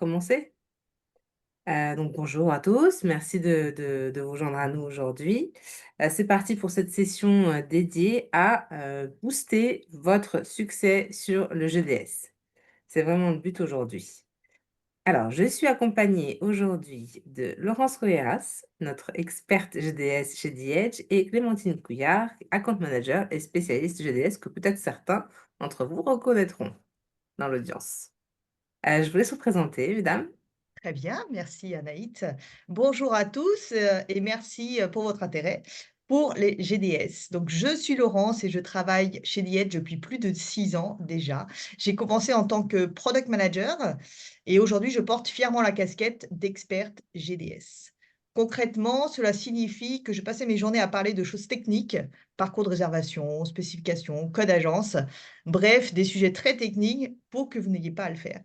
Commencer? Donc bonjour à tous, merci de vous joindre à nous aujourd'hui. C'est parti pour cette session, dédiée à, booster votre succès sur le GDS. C'est vraiment le but aujourd'hui. Alors, je suis accompagnée aujourd'hui de Laurence Roeras, notre experte GDS chez The Edge, et Clémentine Couillard, account manager et spécialiste GDS que peut-être certains d'entre vous reconnaîtront dans l'audience. Je vous laisse vous présenter, mesdames. Très bien, merci Anaït. Bonjour à tous et merci pour votre intérêt pour les GDS. Donc, je suis Laurence et je travaille chez The Edge depuis plus de 6 ans déjà. J'ai commencé en tant que product manager et aujourd'hui, je porte fièrement la casquette d'experte GDS. Concrètement, cela signifie que je passais mes journées à parler de choses techniques, parcours de réservation, spécifications, code agence, bref, des sujets très techniques pour que vous n'ayez pas à le faire.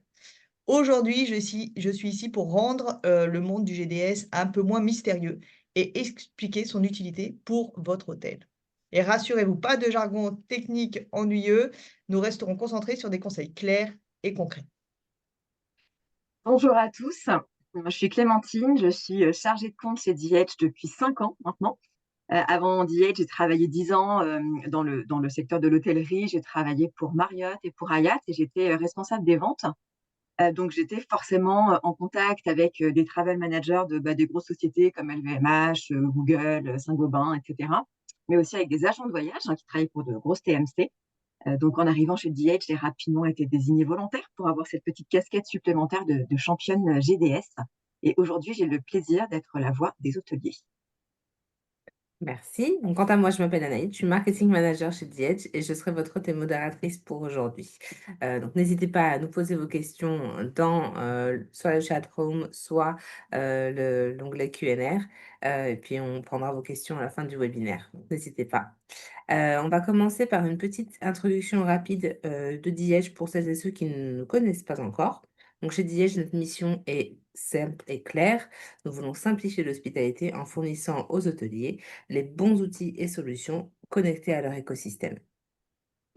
Aujourd'hui, je suis ici pour rendre, le monde du GDS un peu moins mystérieux et expliquer son utilité pour votre hôtel. Et rassurez-vous, pas de jargon technique ennuyeux, nous resterons concentrés sur des conseils clairs et concrets. Bonjour à tous, je suis Clémentine, je suis, chargée de compte chez The Edge depuis 5 ans maintenant. Avant The Edge, j'ai travaillé 10 ans, dans le secteur de l'hôtellerie. J'ai travaillé pour Marriott et pour Hyatt et j'étais, responsable des ventes. Donc j'étais forcément, en contact avec, des travel managers des grosses sociétés comme LVMH, Google, Saint-Gobain et cetera. Mais aussi avec des agents de voyage, hein, qui travaillent pour de grosses TMC. Donc en arrivant chez The Edge, j'ai rapidement été désignée volontaire pour avoir cette petite casquette supplémentaire de championne, GDS, et aujourd'hui, j'ai le plaisir d'être la voix des hôteliers. Merci. Donc, quant à moi, je m'appelle Anaïd, je suis marketing manager chez The Edge et je serai votre hôte et modératrice pour aujourd'hui. Donc, n'hésitez pas à nous poser vos questions dans soit le chat room, soit l'onglet Q&R. Et puis, on prendra vos questions à la fin du webinaire. Donc, n'hésitez pas. On va commencer par une petite introduction rapide de The Edge pour celles et ceux qui ne nous connaissent pas encore. Donc, chez The Edge, notre mission est simple et claire. Nous voulons simplifier l'hospitalité en fournissant aux hôteliers les bons outils et solutions connectés à leur écosystème.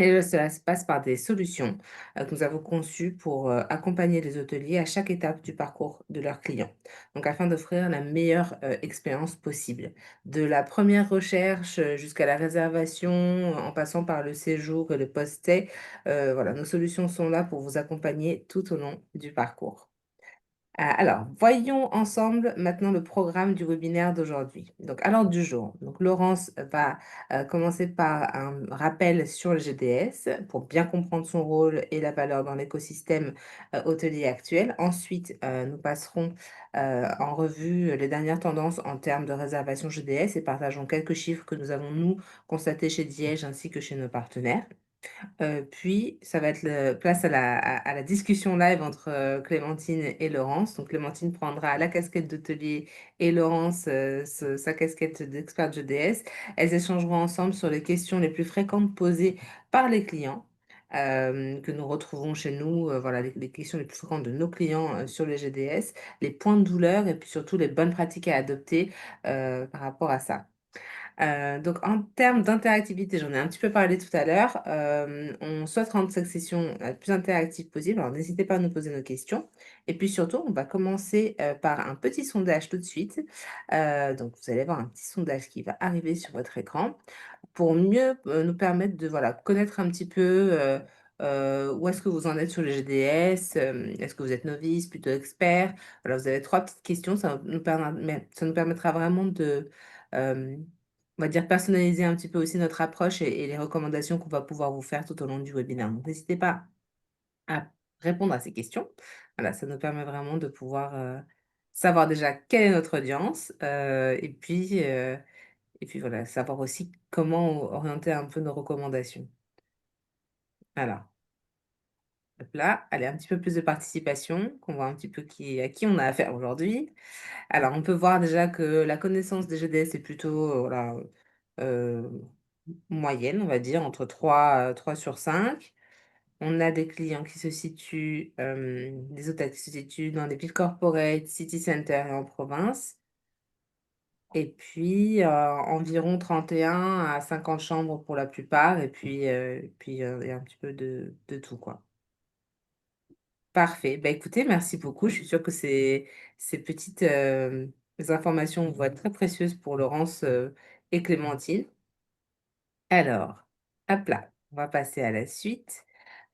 Et cela se passe par des solutions que nous avons conçues pour accompagner les hôteliers à chaque étape du parcours de leurs clients. Donc, afin d'offrir la meilleure expérience possible. De la première recherche jusqu'à la réservation, en passant par le séjour et le post-stay, voilà, nos solutions sont là pour vous accompagner tout au long du parcours. Alors, voyons ensemble maintenant le programme du webinaire d'aujourd'hui. Donc, à l'ordre du jour, donc Laurence va commencer par un rappel sur le GDS pour bien comprendre son rôle et la valeur dans l'écosystème hôtelier actuel. Ensuite, nous passerons en revue les dernières tendances en termes de réservation GDS et partageons quelques chiffres que nous avons, nous, constatés chez Diège ainsi que chez nos partenaires. Puis ça va être le place à la discussion live entre, Clémentine et Laurence. Donc Clémentine prendra la casquette d'hôtelier et Laurence, sa casquette d'experte GDS. Elles échangeront ensemble sur les questions les plus fréquentes posées par les clients, que nous retrouvons chez nous, voilà les questions les plus fréquentes de nos clients, sur les GDS, les points de douleur et puis surtout les bonnes pratiques à adopter, par rapport à ça. Donc en termes d'interactivité, j'en ai un petit peu parlé tout à l'heure, on souhaite rendre cette session la plus interactive possible, alors n'hésitez pas à nous poser nos questions et puis surtout, on va commencer, par un petit sondage tout de suite. Donc vous allez voir un petit sondage qui va arriver sur votre écran pour mieux, nous permettre de, voilà, connaître un petit peu, où est-ce que vous en êtes sur le GDS, est-ce que vous êtes novice, plutôt expert? Voilà, vous avez 3 petites questions, ça nous permettra vraiment de, hem on va dire personnaliser un petit peu aussi notre approche et les recommandations qu'on va pouvoir vous faire tout au long du webinaire. Donc n'hésitez pas à répondre à ces questions. Voilà, ça nous permet vraiment de pouvoir, savoir déjà quelle est notre audience, et puis voilà, savoir aussi comment orienter un peu nos recommandations. Alors, hop là, allez, un petit peu plus de participation, qu'on voit un petit peu à qui on a affaire aujourd'hui. Alors, on peut voir déjà que la connaissance des GDS est plutôt, voilà, heu, moyenne, on va dire, entre 3 sur 5. On a des clients qui se situent, des hôtels qui se situent dans des villes corporate, city center et en province. Et puis, environ 31 à 50 chambres pour la plupart. Et puis, il y a un petit peu de tout, quoi. Parfait. Bah, écoutez, merci beaucoup. Je suis sûre que ces petites informations vont être très précieuses pour Laurence et Clémentine. Alors, hop là, on va passer à la suite.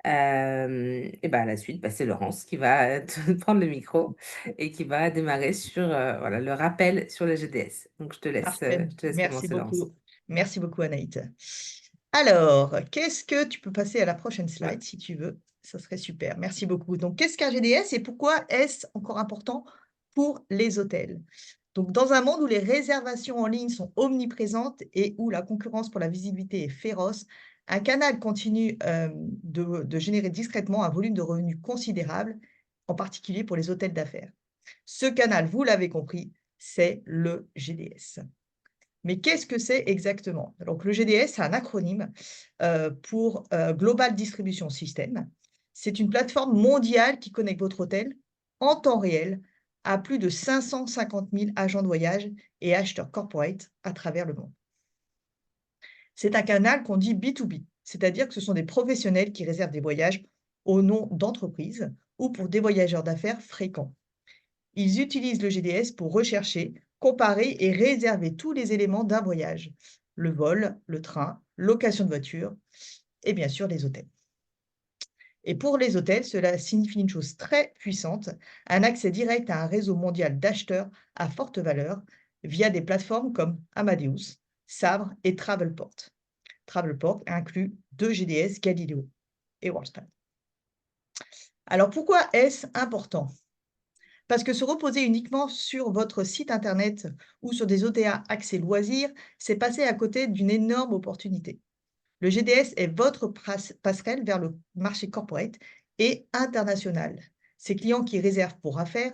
Et ben, à la suite, bah, c'est Laurence qui va te prendre le micro et qui va démarrer sur voilà, le rappel sur le GDS. Donc, Parfait. je te laisse Merci commencer, Laurence. beaucoup. Merci beaucoup, Anaït. Alors, qu'est-ce que tu peux passer à la prochaine Ouais. slide si tu veux? Ça serait super. Merci beaucoup. Donc, qu'est-ce qu'un GDS et pourquoi est-ce encore important pour les hôtels? Donc, dans un monde où les réservations en ligne sont omniprésentes et où la concurrence pour la visibilité est féroce, un canal continue de générer discrètement un volume de revenus considérable, en particulier pour les hôtels d'affaires. Ce canal, vous l'avez compris, c'est le GDS. Mais qu'est-ce que c'est exactement? Donc, le GDS, c'est un acronyme pour Global Distribution System. C'est une plateforme mondiale qui connecte votre hôtel en temps réel à plus de 550 000 agents de voyage et acheteurs corporate à travers le monde. C'est un canal qu'on dit B2B, c'est-à-dire que ce sont des professionnels qui réservent des voyages au nom d'entreprises ou pour des voyageurs d'affaires fréquents. Ils utilisent le GDS pour rechercher, comparer et réserver tous les éléments d'un voyage. Le vol, le train, location de voiture et bien sûr les hôtels. Et pour les hôtels, cela signifie une chose très puissante, un accès direct à un réseau mondial d'acheteurs à forte valeur via des plateformes comme Amadeus, Sabre et Travelport. Travelport inclut deux GDS, Galileo et Worldspan. Alors pourquoi est-ce important? Parce que se reposer uniquement sur votre site internet ou sur des OTA accès loisirs, c'est passer à côté d'une énorme opportunité. Le GDS est votre passerelle vers le marché corporate et international. Ces clients qui réservent pour affaires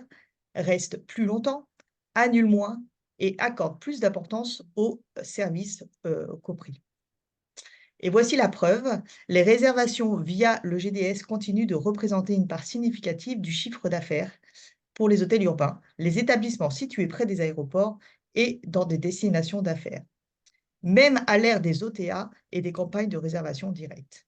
restent plus longtemps, annulent moins et accordent plus d'importance aux services qu'au prix. Et voici la preuve, les réservations via le GDS continuent de représenter une part significative du chiffre d'affaires pour les hôtels urbains, les établissements situés près des aéroports et dans des destinations d'affaires, même à l'ère des OTA et des campagnes de réservation directe.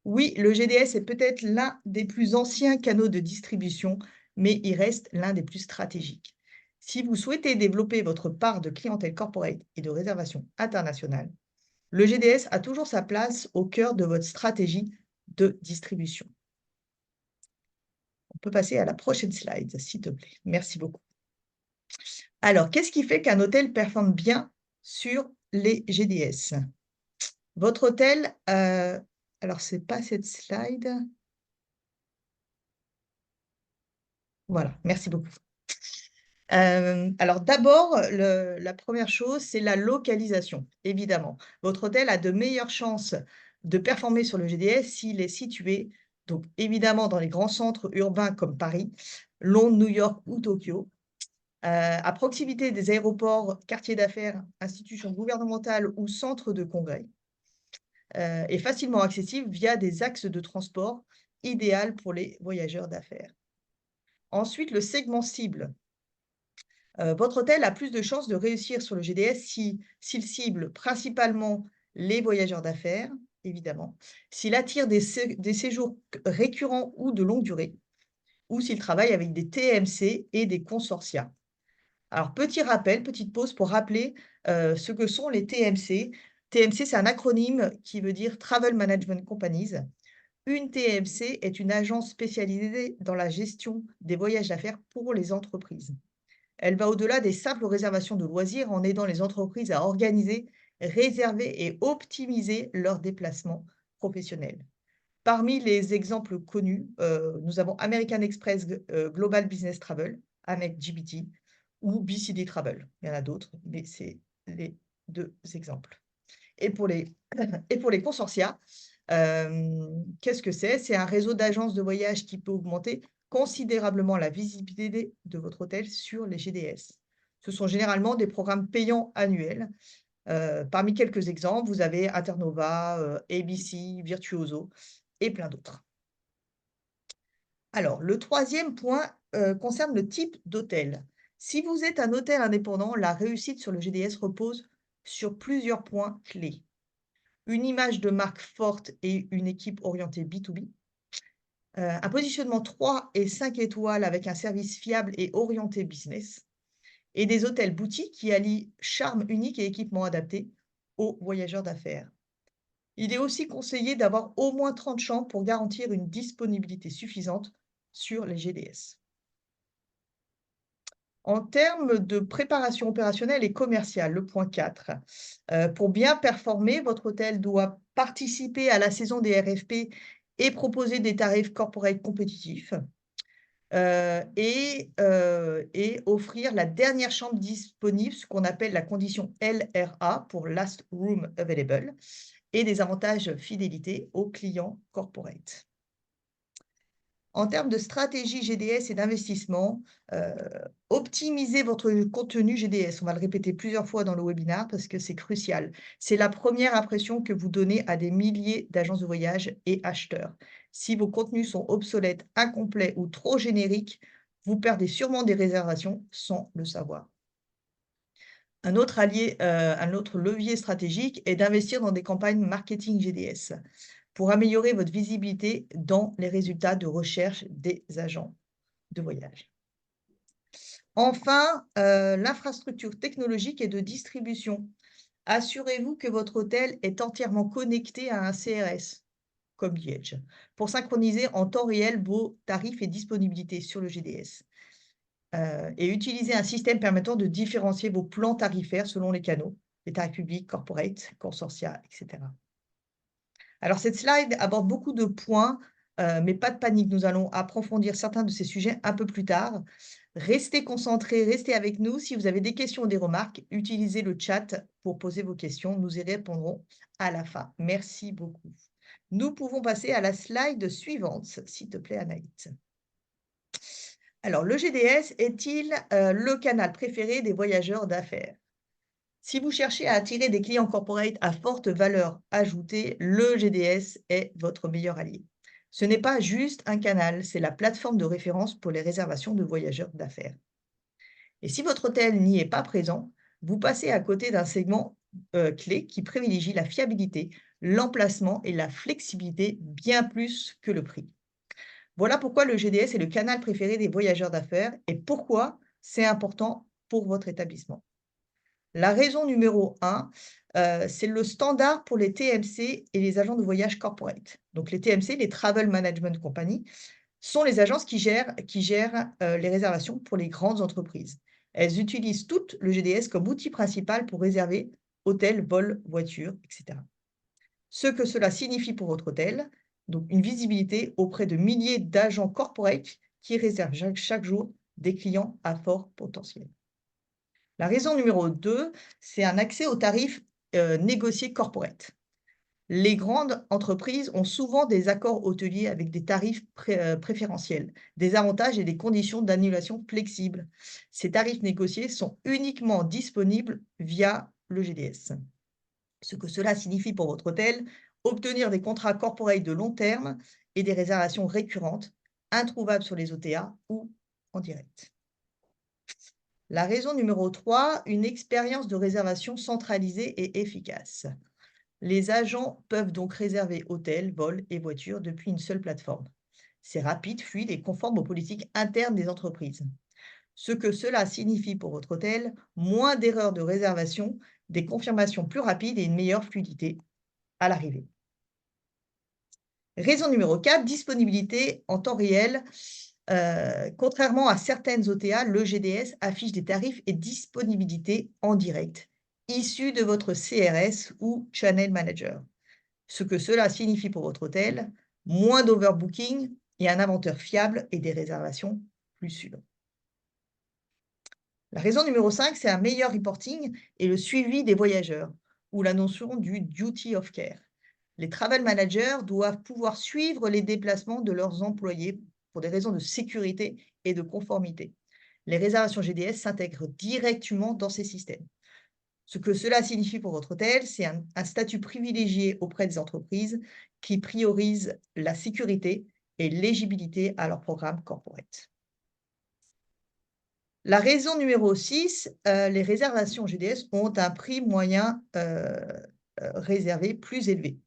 Oui, le GDS est peut-être l'un des plus anciens canaux de distribution, mais il reste l'un des plus stratégiques. Si vous souhaitez développer votre part de clientèle corporate et de réservation internationale, le GDS a toujours sa place au cœur de votre stratégie de distribution. On peut passer à la prochaine slide, s'il te plaît. Merci beaucoup. Alors, qu'est-ce qui fait qu'un hôtel performe bien sur les GDS? Votre hôtel, alors ce n'est pas cette slide. Voilà, merci beaucoup. Alors d'abord, la première chose, c'est la localisation, évidemment. Votre hôtel a de meilleures chances de performer sur le GDS s'il est situé, donc évidemment dans les grands centres urbains comme Paris, Londres, New York ou Tokyo, à proximité des aéroports, quartiers d'affaires, institutions gouvernementales ou centres de congrès, et facilement accessible via des axes de transport idéal pour les voyageurs d'affaires. Ensuite, le segment cible. Votre hôtel a plus de chances de réussir sur le GDS s'il cible principalement les voyageurs d'affaires, évidemment, s'il attire des séjours récurrents ou de longue durée, ou s'il travaille avec des TMC et des consortia. Alors, petit rappel, petite pause pour rappeler ce que sont les TMC. TMC, c'est un acronyme qui veut dire Travel Management Companies. Une TMC est une agence spécialisée dans la gestion des voyages d'affaires pour les entreprises. Elle va au-delà des simples réservations de loisirs en aidant les entreprises à organiser, réserver et optimiser leurs déplacements professionnels. Parmi les exemples connus, nous avons American Express Global Business Travel, avec GBT, ou BCD Travel. Il y en a d'autres, mais c'est les deux exemples. Et pour les, et pour les consortia, qu'est-ce que c'est? C'est un réseau d'agences de voyage qui peut augmenter considérablement la visibilité de votre hôtel sur les GDS. Ce sont généralement des programmes payants annuels. Parmi quelques exemples, vous avez Internova, ABC, Virtuoso et plein d'autres. Alors, le troisième point concerne le type d'hôtel. Si vous êtes un hôtel indépendant, la réussite sur le GDS repose sur plusieurs points clés. Une image de marque forte et une équipe orientée B2B, un positionnement 3 et 5 étoiles avec un service fiable et orienté business, et des hôtels boutiques qui allient charme unique et équipement adapté aux voyageurs d'affaires. Il est aussi conseillé d'avoir au moins 30 chambres pour garantir une disponibilité suffisante sur les GDS. En termes de préparation opérationnelle et commerciale, le point 4, pour bien performer, votre hôtel doit participer à la saison des RFP et proposer des tarifs corporate compétitifs, et offrir la dernière chambre disponible, ce qu'on appelle la condition LRA pour Last Room Available, et des avantages fidélité aux clients corporate. En termes de stratégie GDS et d'investissement, optimisez votre contenu GDS. On va le répéter plusieurs fois dans le webinaire parce que c'est crucial. C'est la première impression que vous donnez à des milliers d'agences de voyage et acheteurs. Si vos contenus sont obsolètes, incomplets ou trop génériques, vous perdez sûrement des réservations sans le savoir. Un autre levier stratégique est d'investir dans des campagnes marketing GDS pour améliorer votre visibilité dans les résultats de recherche des agents de voyage. Enfin, l'infrastructure technologique et de distribution. Assurez-vous que votre hôtel est entièrement connecté à un CRS, comme Liège, pour synchroniser en temps réel vos tarifs et disponibilités sur le GDS. Et utiliser un système permettant de différencier vos plans tarifaires selon les canaux, les tarifs publics, corporate, consortia, etc. Alors cette slide aborde beaucoup de points, mais pas de panique, nous allons approfondir certains de ces sujets un peu plus tard. Restez concentrés, restez avec nous. Si vous avez des questions ou des remarques, utilisez le chat pour poser vos questions. Nous y répondrons à la fin. Merci beaucoup. Nous pouvons passer à la slide suivante, s'il te plaît, Anaïs. Alors, le GDS est-il le canal préféré des voyageurs d'affaires? Si vous cherchez à attirer des clients corporate à forte valeur ajoutée, le GDS est votre meilleur allié. Ce n'est pas juste un canal, c'est la plateforme de référence pour les réservations de voyageurs d'affaires. Et si votre hôtel n'y est pas présent, vous passez à côté d'un segment clé qui privilégie la fiabilité, l'emplacement et la flexibilité bien plus que le prix. Voilà pourquoi le GDS est le canal préféré des voyageurs d'affaires et pourquoi c'est important pour votre établissement. La raison numéro 1, c'est le standard pour les TMC et les agents de voyage corporate. Donc les TMC, les Travel Management Company, sont les agences qui gèrent les réservations pour les grandes entreprises. Elles utilisent toutes le GDS comme outil principal pour réserver hôtels, vols, voitures, etc. Ce que cela signifie pour votre hôtel, donc une visibilité auprès de milliers d'agents corporate qui réservent chaque jour des clients à fort potentiel. La raison numéro 2, c'est un accès aux tarifs négociés corporate. Les grandes entreprises ont souvent des accords hôteliers avec des tarifs préférentiels, des avantages et des conditions d'annulation flexibles. Ces tarifs négociés sont uniquement disponibles via le GDS. Ce que cela signifie pour votre hôtel, obtenir des contrats corporate de long terme et des réservations récurrentes, introuvables sur les OTA ou en direct. La raison numéro 3, une expérience de réservation centralisée et efficace. Les agents peuvent donc réserver hôtels, vols et voitures depuis une seule plateforme. C'est rapide, fluide et conforme aux politiques internes des entreprises. Ce que cela signifie pour votre hôtel, moins d'erreurs de réservation, des confirmations plus rapides et une meilleure fluidité à l'arrivée. Raison numéro 4, disponibilité en temps réel. Contrairement à certaines OTA, le GDS affiche des tarifs et disponibilités en direct, issus de votre CRS ou Channel Manager. Ce que cela signifie pour votre hôtel, moins d'overbooking et un inventeur fiable et des réservations plus sûres. La raison numéro 5, c'est un meilleur reporting et le suivi des voyageurs, ou la notion du duty of care. Les travel managers doivent pouvoir suivre les déplacements de leurs employés pour des raisons de sécurité et de conformité. Les réservations GDS s'intègrent directement dans ces systèmes. Ce que cela signifie pour votre hôtel, c'est un statut privilégié auprès des entreprises qui priorisent la sécurité et l'éligibilité à leur programme corporate. La raison numéro 6, les réservations GDS ont un prix moyen réservé plus élevé.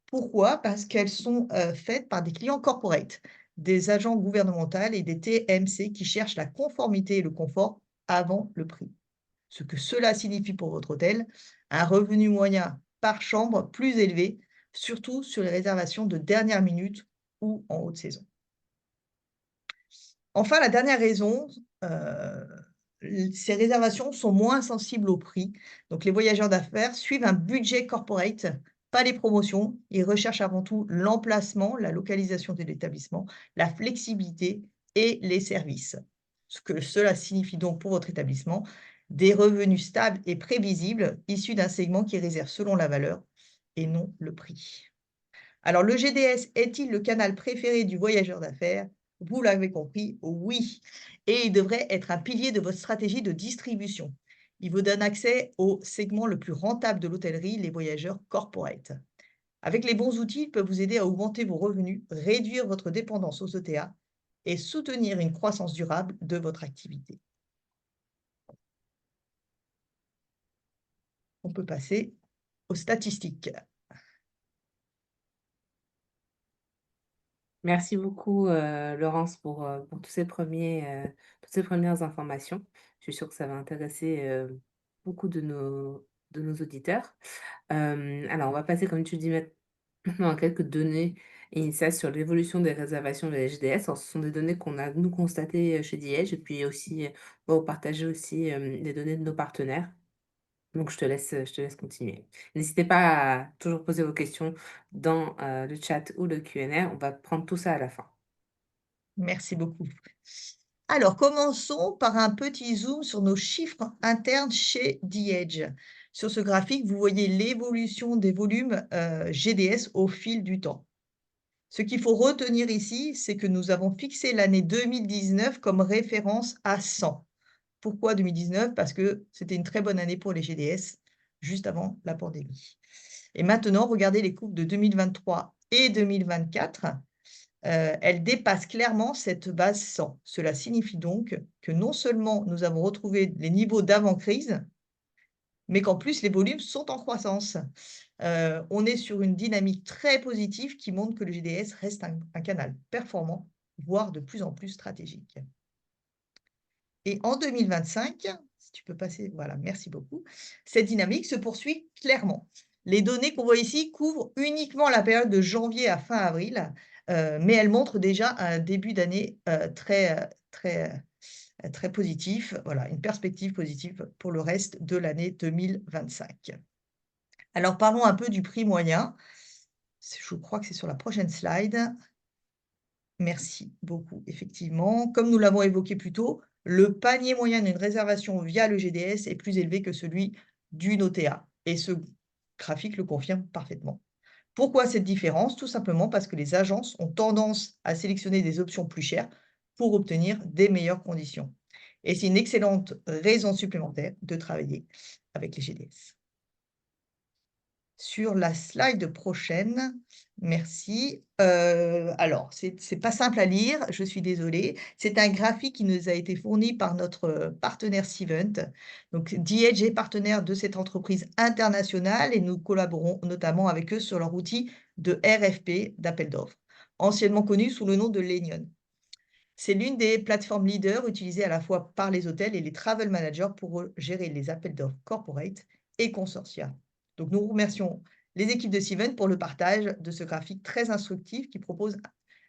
Pourquoi? Parce qu'elles sont faites par des clients corporate, des agents gouvernementaux et des TMC qui cherchent la conformité et le confort avant le prix. Ce que cela signifie pour votre hôtel, un revenu moyen par chambre plus élevé, surtout sur les réservations de dernière minute ou en haute saison. Enfin, la dernière raison, ces réservations sont moins sensibles au prix. Donc, les voyageurs d'affaires suivent un budget corporate, pas les promotions. Ils recherchent avant tout l'emplacement, la localisation de l'établissement, la flexibilité et les services. Ce que cela signifie donc pour votre établissement, des revenus stables et prévisibles issus d'un segment qui réserve selon la valeur et non le prix. Alors, le GDS est-il le canal préféré du voyageur d'affaires? Vous l'avez compris, oui. Et il devrait être un pilier de votre stratégie de distribution. Il vous donne accès au segment le plus rentable de l'hôtellerie, les voyageurs corporate. Avec les bons outils, il peut vous aider à augmenter vos revenus, réduire votre dépendance aux OTA et soutenir une croissance durable de votre activité. On peut passer aux statistiques. Merci beaucoup, Laurence, pour toutes ces premières informations. Je suis sûre que ça va intéresser beaucoup de nos auditeurs. Alors, on va passer, comme tu dis, maintenant à quelques données initiales sur l'évolution des réservations de la GDS. Alors, ce sont des données qu'on a, nous, constatées chez Diège, et puis aussi, on va vous partager aussi les données de nos partenaires. Donc, je te laisse continuer. N'hésitez pas à toujours poser vos questions dans le chat ou le Q&A. On va prendre tout ça à la fin. Merci beaucoup. Alors, commençons par un petit zoom sur nos chiffres internes chez The Sur ce graphique, vous voyez l'évolution des volumes GDS au fil du temps. Ce qu'il faut retenir ici, c'est que nous avons fixé l'année 2019 comme référence à 100. Pourquoi 2019? Parce que c'était une très bonne année pour les GDS, juste avant la pandémie. Et maintenant, regardez les courbes de 2023 et 2024. Elle dépasse clairement cette base 100. Cela signifie donc que non seulement nous avons retrouvé les niveaux d'avant-crise, mais qu'en plus les volumes sont en croissance. On est sur une dynamique très positive qui montre que le GDS reste un canal performant, voire de plus en plus stratégique. Et en 2025, si tu peux passer, voilà, merci beaucoup, cette dynamique se poursuit clairement. Les données qu'on voit ici couvrent uniquement la période de janvier à fin avril, mais elles montrent déjà un début d'année très positif, voilà, une perspective positive pour le reste de l'année 2025. Alors parlons un peu du prix moyen. Je crois que c'est sur la prochaine slide. Merci beaucoup, effectivement. Comme nous l'avons évoqué plus tôt, le panier moyen d'une réservation via le GDS est plus élevé que celui d'une OTA. Et ce graphique le confirme parfaitement. Pourquoi cette différence? Tout simplement parce que les agences ont tendance à sélectionner des options plus chères pour obtenir des meilleures conditions. Et c'est une excellente raison supplémentaire de travailler avec les GDS. Sur la slide prochaine, merci. Alors, c'est pas simple à lire, je suis désolée. C'est un graphique qui nous a été fourni par notre partenaire Cvent. Donc, The est partenaire de cette entreprise internationale et nous collaborons notamment avec eux sur leur outil de RFP, d'appel d'offres, anciennement connu sous le nom de Lenion. C'est l'une des plateformes leaders utilisées à la fois par les hôtels et les travel managers pour gérer les appels d'offres corporate et consortia. Donc, nous remercions les équipes de Cvent pour le partage de ce graphique très instructif qui propose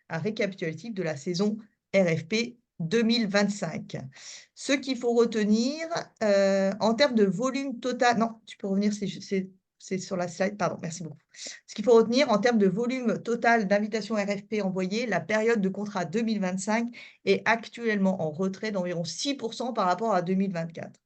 un récapitulatif de la saison RFP 2025. Ce qu'il faut retenir en termes de volume total, non, tu peux revenir, c'est sur la slide, pardon, merci beaucoup. Ce qu'il faut retenir en termes de volume total d'invitations RFP envoyées, la période de contrat 2025 est actuellement en retrait d'environ 6% par rapport à 2024.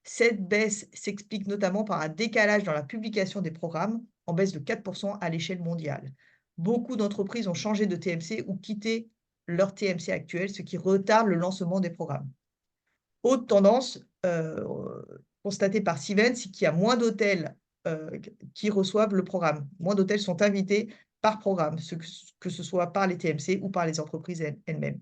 Cette baisse s'explique notamment par un décalage dans la publication des programmes, en baisse de 4% à l'échelle mondiale. Beaucoup d'entreprises ont changé de TMC ou quitté leur TMC actuel, ce qui retarde le lancement des programmes. Autre tendance constatée par Cvent, c'est qu'il y a moins d'hôtels qui reçoivent le programme. Moins d'hôtels sont invités par programme, que ce soit par les TMC ou par les entreprises elles-mêmes.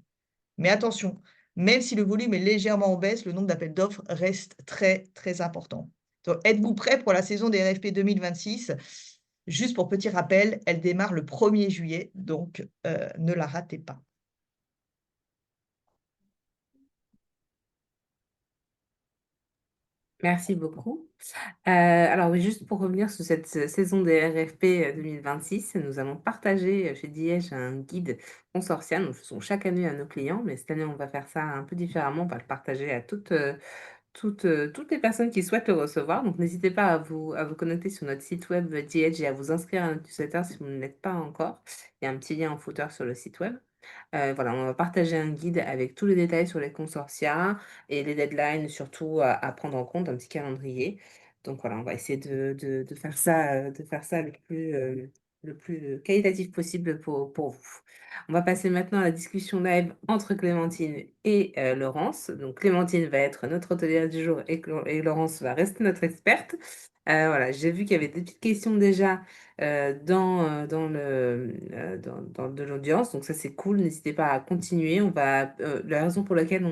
Mais attention, même si le volume est légèrement en baisse, le nombre d'appels d'offres reste très, très important. Donc, êtes-vous prêts pour la saison des RFP 2026? Juste pour petit rappel, elle démarre le 1er juillet, donc ne la ratez pas. Merci beaucoup. Alors oui, juste pour revenir sur cette saison des RFP 2026, nous allons partager chez Diège un guide consortial. Nous le faisons chaque année à nos clients, mais cette année, on va faire ça un peu différemment. On va le partager à toutes les personnes qui souhaitent le recevoir. Donc, n'hésitez pas à vous connecter sur notre site web Diège et à vous inscrire à notre newsletter si vous ne l'êtes pas encore. Il y a un petit lien en footer sur le site web. Voilà, on va partager un guide avec tous les détails sur les consortia et les deadlines surtout à prendre en compte, un petit calendrier. Donc voilà, on va essayer de faire ça le plus qualitatif possible pour vous. On va passer maintenant à la discussion live entre Clémentine et Laurence. Donc Clémentine va être notre hôtelière du jour et Laurence va rester notre experte. Voilà, j'ai vu qu'il y avait des petites questions déjà dans de l'audience. Donc ça, c'est cool. N'hésitez pas à continuer. La raison pour laquelle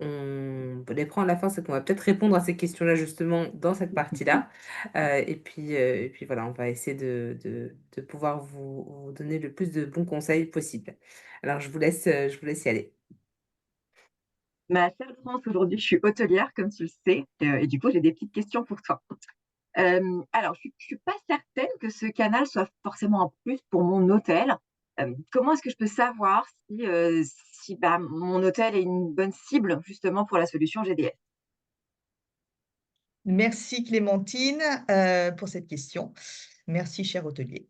on les prend à la fin, c'est qu'on va peut-être répondre à ces questions-là justement dans cette partie-là. Et puis voilà, on va essayer de pouvoir vous donner le plus de bons conseils possible. Alors, je vous laisse y aller. Ma chère France, aujourd'hui, je suis hôtelière, comme tu le sais, et du coup, j'ai des petites questions pour toi. Alors, je ne suis pas certaine que ce canal soit forcément un plus pour mon hôtel. Comment est-ce que je peux savoir si bah, mon hôtel est une bonne cible justement pour la solution GDS? Merci Clémentine, pour cette question. Merci cher hôtelier.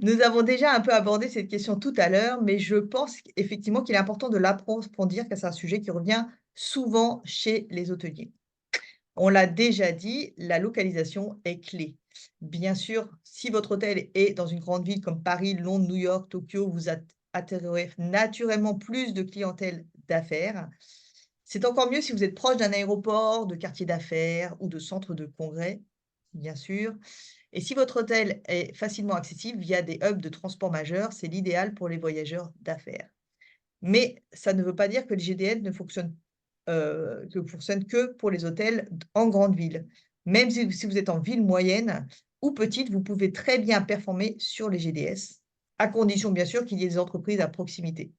Nous avons déjà un peu abordé cette question tout à l'heure, mais je pense effectivement qu'il est important de l'approfondir car c'est un sujet qui revient souvent chez les hôteliers. On l'a déjà dit, la localisation est clé. Bien sûr, si votre hôtel est dans une grande ville comme Paris, Londres, New York, Tokyo, vous attirerez naturellement plus de clientèle d'affaires. C'est encore mieux si vous êtes proche d'un aéroport, de quartier d'affaires ou de centre de congrès, bien sûr. Et si votre hôtel est facilement accessible via des hubs de transport majeurs, c'est l'idéal pour les voyageurs d'affaires. Mais ça ne veut pas dire que le GDS ne fonctionne que pour les hôtels en grande ville. Même si vous êtes en ville moyenne ou petite, vous pouvez très bien performer sur les GDS, à condition bien sûr qu'il y ait des entreprises à proximité.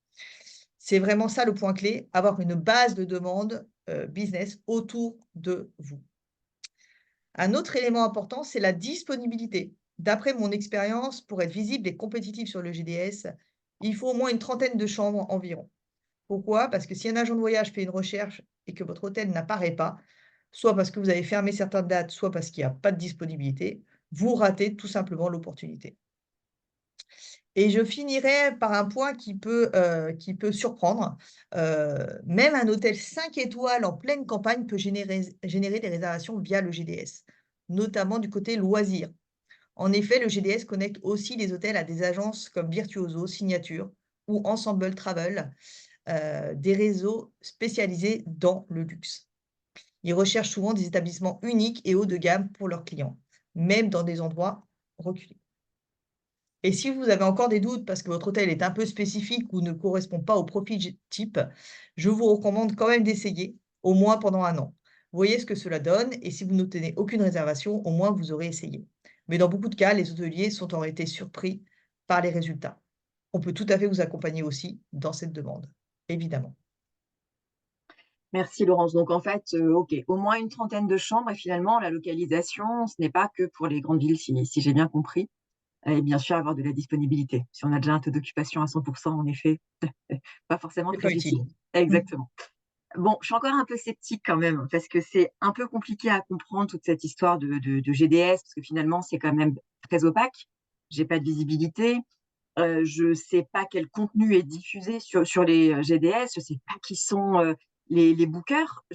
C'est vraiment ça le point clé, avoir une base de demande business autour de vous. Un autre élément important, c'est la disponibilité. D'après mon expérience, pour être visible et compétitif sur le GDS, il faut au moins une trentaine de chambres environ. Pourquoi? Parce que si un agent de voyage fait une recherche et que votre hôtel n'apparaît pas, soit parce que vous avez fermé certaines dates, soit parce qu'il n'y a pas de disponibilité, vous ratez tout simplement l'opportunité. Et je finirai par un point qui peut surprendre. Même un hôtel 5 étoiles en pleine campagne peut générer des réservations via le GDS, notamment du côté loisirs. En effet, le GDS connecte aussi les hôtels à des agences comme Virtuoso, Signature ou Ensemble Travel, des réseaux spécialisés dans le luxe. Ils recherchent souvent des établissements uniques et haut de gamme pour leurs clients, même dans des endroits reculés. Et si vous avez encore des doutes parce que votre hôtel est un peu spécifique ou ne correspond pas au profil type, je vous recommande quand même d'essayer, au moins pendant un an. Voyez ce que cela donne et si vous n'obtenez aucune réservation, au moins vous aurez essayé. Mais dans beaucoup de cas, les hôteliers sont en réalité surpris par les résultats. On peut tout à fait vous accompagner aussi dans cette demande, évidemment. Merci Laurence. Donc en fait, OK, au moins une trentaine de chambres et finalement la localisation, ce n'est pas que pour les grandes villes si j'ai bien compris et bien sûr avoir de la disponibilité. Si on a déjà un taux d'occupation à 100 en effet, pas forcément C'est très pas utile. utile. Mmh. Exactement. Bon, je suis encore un peu sceptique quand même parce que c'est un peu compliqué à comprendre toute cette histoire de GDS parce que finalement, c'est quand même très opaque. J'ai pas de visibilité, je sais pas quel contenu est diffusé sur les, GDS, je sais pas qui sont, les bookers.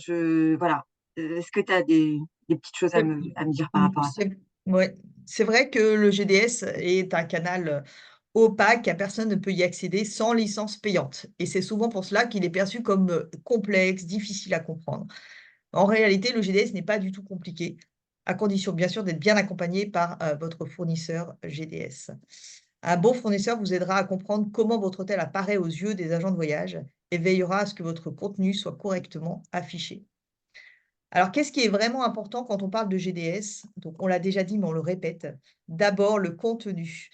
Voilà, est-ce que tu as des petites choses C'est à me dire par rapport à ça? c'est ouais, c'est vrai que le GDS est un canal, opaque, à personne ne peut y accéder sans licence payante et c'est souvent pour cela qu'il est perçu comme, complexe, difficile à comprendre. En réalité, le GDS n'est pas du tout compliqué, à condition bien sûr d'être bien accompagné par, votre fournisseur GDS. Un bon fournisseur vous aidera à comprendre comment votre hôtel apparaît aux yeux des agents de voyage et veillera à ce que votre contenu soit correctement affiché. Alors, qu'est-ce qui est vraiment important quand on parle de GDS? Donc, on l'a déjà dit, mais on le répète. D'abord, le contenu.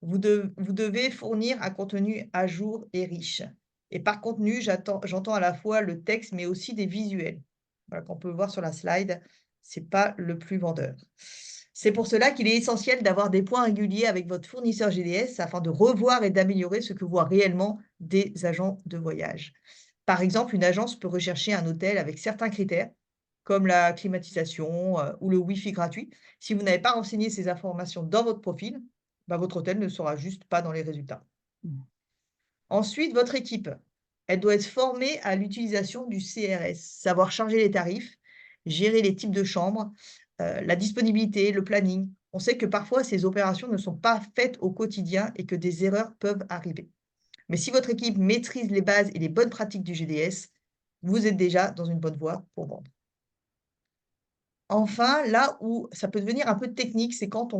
Vous devez fournir un contenu à jour et riche. Et par contenu, j'entends à la fois le texte, mais aussi des visuels. Voilà, qu'on peut voir sur la slide. Ce n'est pas le plus vendeur. C'est pour cela qu'il est essentiel d'avoir des points réguliers avec votre fournisseur GDS afin de revoir et d'améliorer ce que voient réellement des agents de voyage. Par exemple, une agence peut rechercher un hôtel avec certains critères, comme la climatisation ou le Wi-Fi gratuit. Si vous n'avez pas renseigné ces informations dans votre profil, bah, votre hôtel ne sera juste pas dans les résultats. Mmh. Ensuite, votre équipe, elle doit être formée à l'utilisation du CRS, savoir charger les tarifs, gérer les types de chambres, la disponibilité, le planning. On sait que parfois ces opérations ne sont pas faites au quotidien et que des erreurs peuvent arriver. Mais si votre équipe maîtrise les bases et les bonnes pratiques du GDS, vous êtes déjà dans une bonne voie pour vendre. Enfin, là où ça peut devenir un peu technique, c'est quand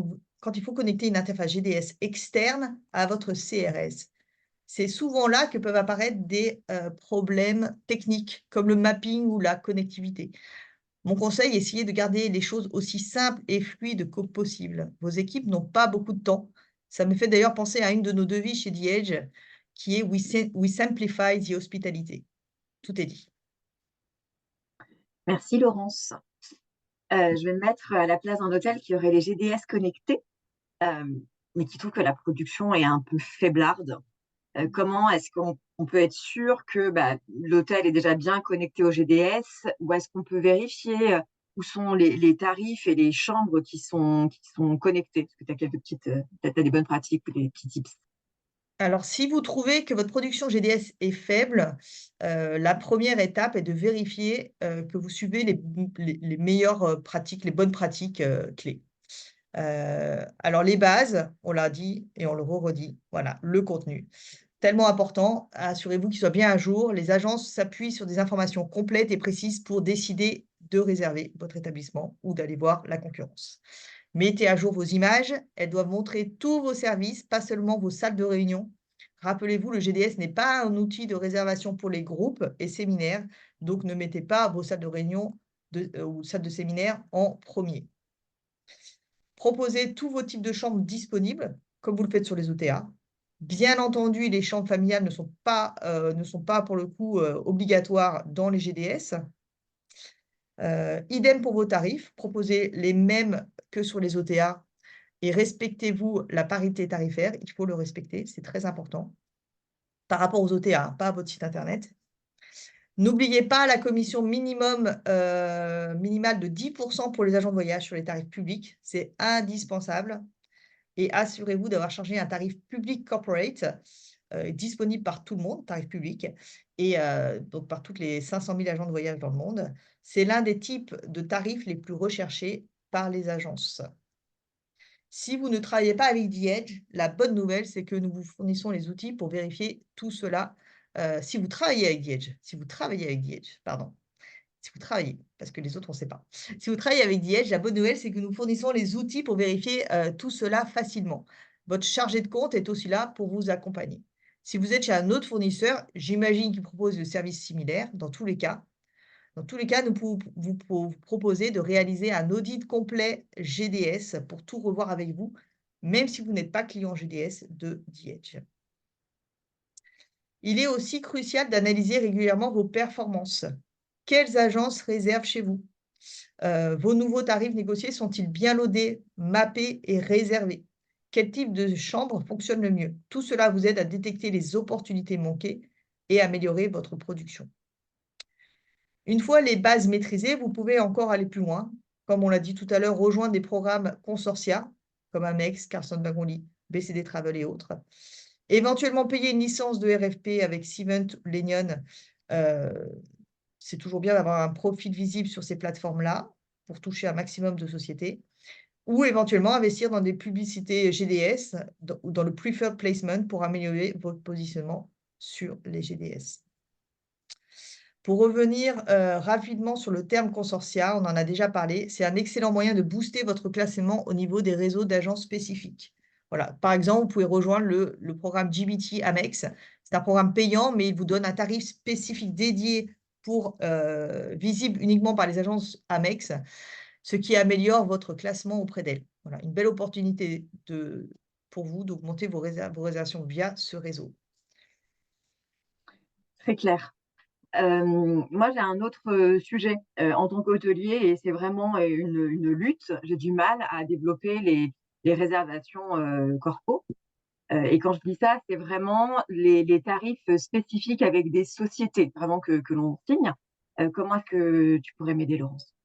il faut connecter une interface GDS externe à votre CRS. C'est souvent là que peuvent apparaître des problèmes techniques, comme le mapping ou la connectivité. Mon conseil, essayez de garder les choses aussi simples et fluides que possible. Vos équipes n'ont pas beaucoup de temps. Ça me fait d'ailleurs penser à une de nos devises chez The Edge, qui est We Simplify the Hospitality. Tout est dit. Merci Laurence. Je vais me mettre à la place d'un hôtel qui aurait les GDS connectés, mais qui trouve que la production est un peu faiblarde. Comment est-ce qu'on peut être sûr que l'hôtel est déjà bien connecté au GDS, ou est-ce qu'on peut vérifier où sont les tarifs et les chambres qui sont connectés? Est-ce que tu as quelques petites, peut-être des bonnes pratiques ou des petits tips? Alors, si vous trouvez que votre production GDS est faible, la première étape est de vérifier que vous suivez les meilleures pratiques, les bonnes pratiques clés. Alors, les bases, on l'a dit et on le redit, voilà, le contenu. Tellement important, assurez-vous qu'il soit bien à jour. Les agences s'appuient sur des informations complètes et précises pour décider de réserver votre établissement ou d'aller voir la concurrence. Mettez à jour vos images, elles doivent montrer tous vos services, pas seulement vos salles de réunion. Rappelez-vous, le GDS n'est pas un outil de réservation pour les groupes et séminaires, donc ne mettez pas vos salles de réunion ou salles de séminaire en premier. Proposez tous vos types de chambres disponibles, comme vous le faites sur les OTA. Bien entendu, les chambres familiales ne sont pas pour le coup obligatoires dans les GDS. Idem pour vos tarifs, proposez les mêmes que sur les OTA et respectez-vous la parité tarifaire. Il faut le respecter, c'est très important. Par rapport aux OTA, hein, pas à votre site internet. N'oubliez pas la commission minimale de 10% pour les agents de voyage sur les tarifs publics. C'est indispensable. Et assurez-vous d'avoir chargé un tarif public corporate disponible par tout le monde, tarif public, et donc par toutes les 500 000 agents de voyage dans le monde. C'est l'un des types de tarifs les plus recherchés par les agences. Si vous ne travaillez pas avec The Edge, la bonne nouvelle, c'est que nous vous fournissons les outils pour vérifier tout cela. Si vous travaillez avec The Edge, pardon. Si vous travaillez, parce que les autres, on ne sait pas. Si vous travaillez avec The Edge, la bonne nouvelle, c'est que nous fournissons les outils pour vérifier tout cela facilement. Votre chargé de compte est aussi là pour vous accompagner. Si vous êtes chez un autre fournisseur, j'imagine qu'il propose des services similaires. Dans tous les cas, nous pouvons vous proposer de réaliser un audit complet GDS pour tout revoir avec vous, même si vous n'êtes pas client GDS de The Edge. Il est aussi crucial d'analyser régulièrement vos performances. Quelles agences réservent chez vous? Vos nouveaux tarifs négociés sont-ils bien loadés, mappés et réservés? Quel type de chambre fonctionne le mieux? Tout cela vous aide à détecter les opportunités manquées et améliorer votre production. Une fois les bases maîtrisées, vous pouvez encore aller plus loin. Comme on l'a dit tout à l'heure, rejoindre des programmes consortia comme Amex, Carlson Wagonlit, BCD Travel et autres. Éventuellement payer une licence de RFP avec Cvent ou Lenion. C'est toujours bien d'avoir un profil visible sur ces plateformes-là pour toucher un maximum de sociétés. Ou éventuellement investir dans des publicités GDS ou dans le preferred placement pour améliorer votre positionnement sur les GDS. Pour revenir rapidement sur le terme consortia, on en a déjà parlé, c'est un excellent moyen de booster votre classement au niveau des réseaux d'agences spécifiques. Voilà. Par exemple, vous pouvez rejoindre le programme GBT Amex. C'est un programme payant, mais il vous donne un tarif spécifique dédié visible uniquement par les agences Amex, ce qui améliore votre classement auprès d'elles. Voilà, une belle opportunité pour vous d'augmenter vos réservations via ce réseau. Très clair. Moi, j'ai un autre sujet en tant qu'hôtelier et c'est vraiment une lutte. J'ai du mal à développer les réservations corpo. Et quand je dis ça, c'est vraiment les tarifs spécifiques avec des sociétés vraiment que l'on signe. Comment est-ce que tu pourrais m'aider, Laurence?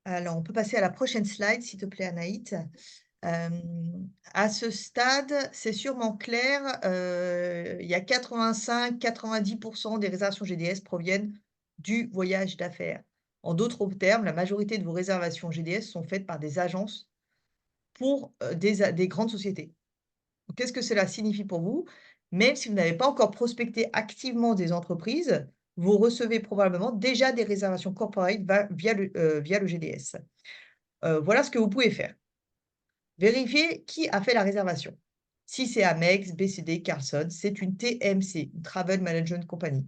Alors, on peut passer à la prochaine slide, s'il te plaît, Anaït. À ce stade, c'est sûrement clair, il y a 85-90% des réservations GDS proviennent du voyage d'affaires. En d'autres termes, la majorité de vos réservations GDS sont faites par des agences pour, des grandes sociétés. Qu'est-ce que cela signifie pour vous? Même si vous n'avez pas encore prospecté activement des entreprises, vous recevez probablement déjà des réservations corporate via le GDS. Voilà ce que vous pouvez faire. Vérifiez qui a fait la réservation. Si c'est Amex, BCD, Carlson, c'est une TMC, une Travel Management Company.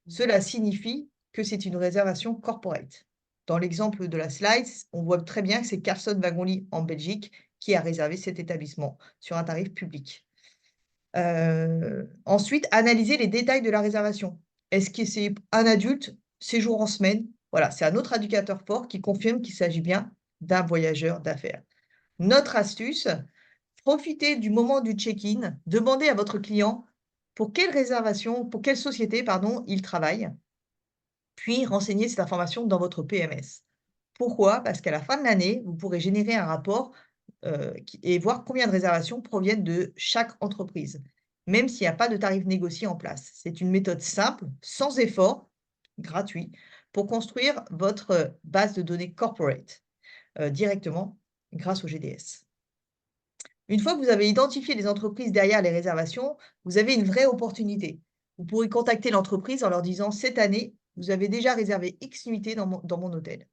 Cela signifie que c'est une réservation corporate. Dans l'exemple de la slide, on voit très bien que c'est Carlson Wagonlit en Belgique qui a réservé cet établissement sur un tarif public. Ensuite, analysez les détails de la réservation. Est-ce que c'est un adulte, séjour en semaine? Voilà, c'est un autre indicateur fort qui confirme qu'il s'agit bien d'un voyageur d'affaires. Notre astuce, profitez du moment du check-in, demandez à votre client pour quelle réservation, pour quelle société, pardon, il travaille, puis renseignez cette information dans votre PMS. Pourquoi? Parce qu'à la fin de l'année, vous pourrez générer un rapport et voir combien de réservations proviennent de chaque entreprise, même s'il n'y a pas de tarif négocié en place. C'est une méthode simple, sans effort, gratuit, pour construire votre base de données corporate directement grâce au GDS. Une fois que vous avez identifié les entreprises derrière les réservations, vous avez une vraie opportunité. Vous pourrez contacter l'entreprise en leur disant: «Cette année, vous avez déjà réservé X nuitées dans mon hôtel».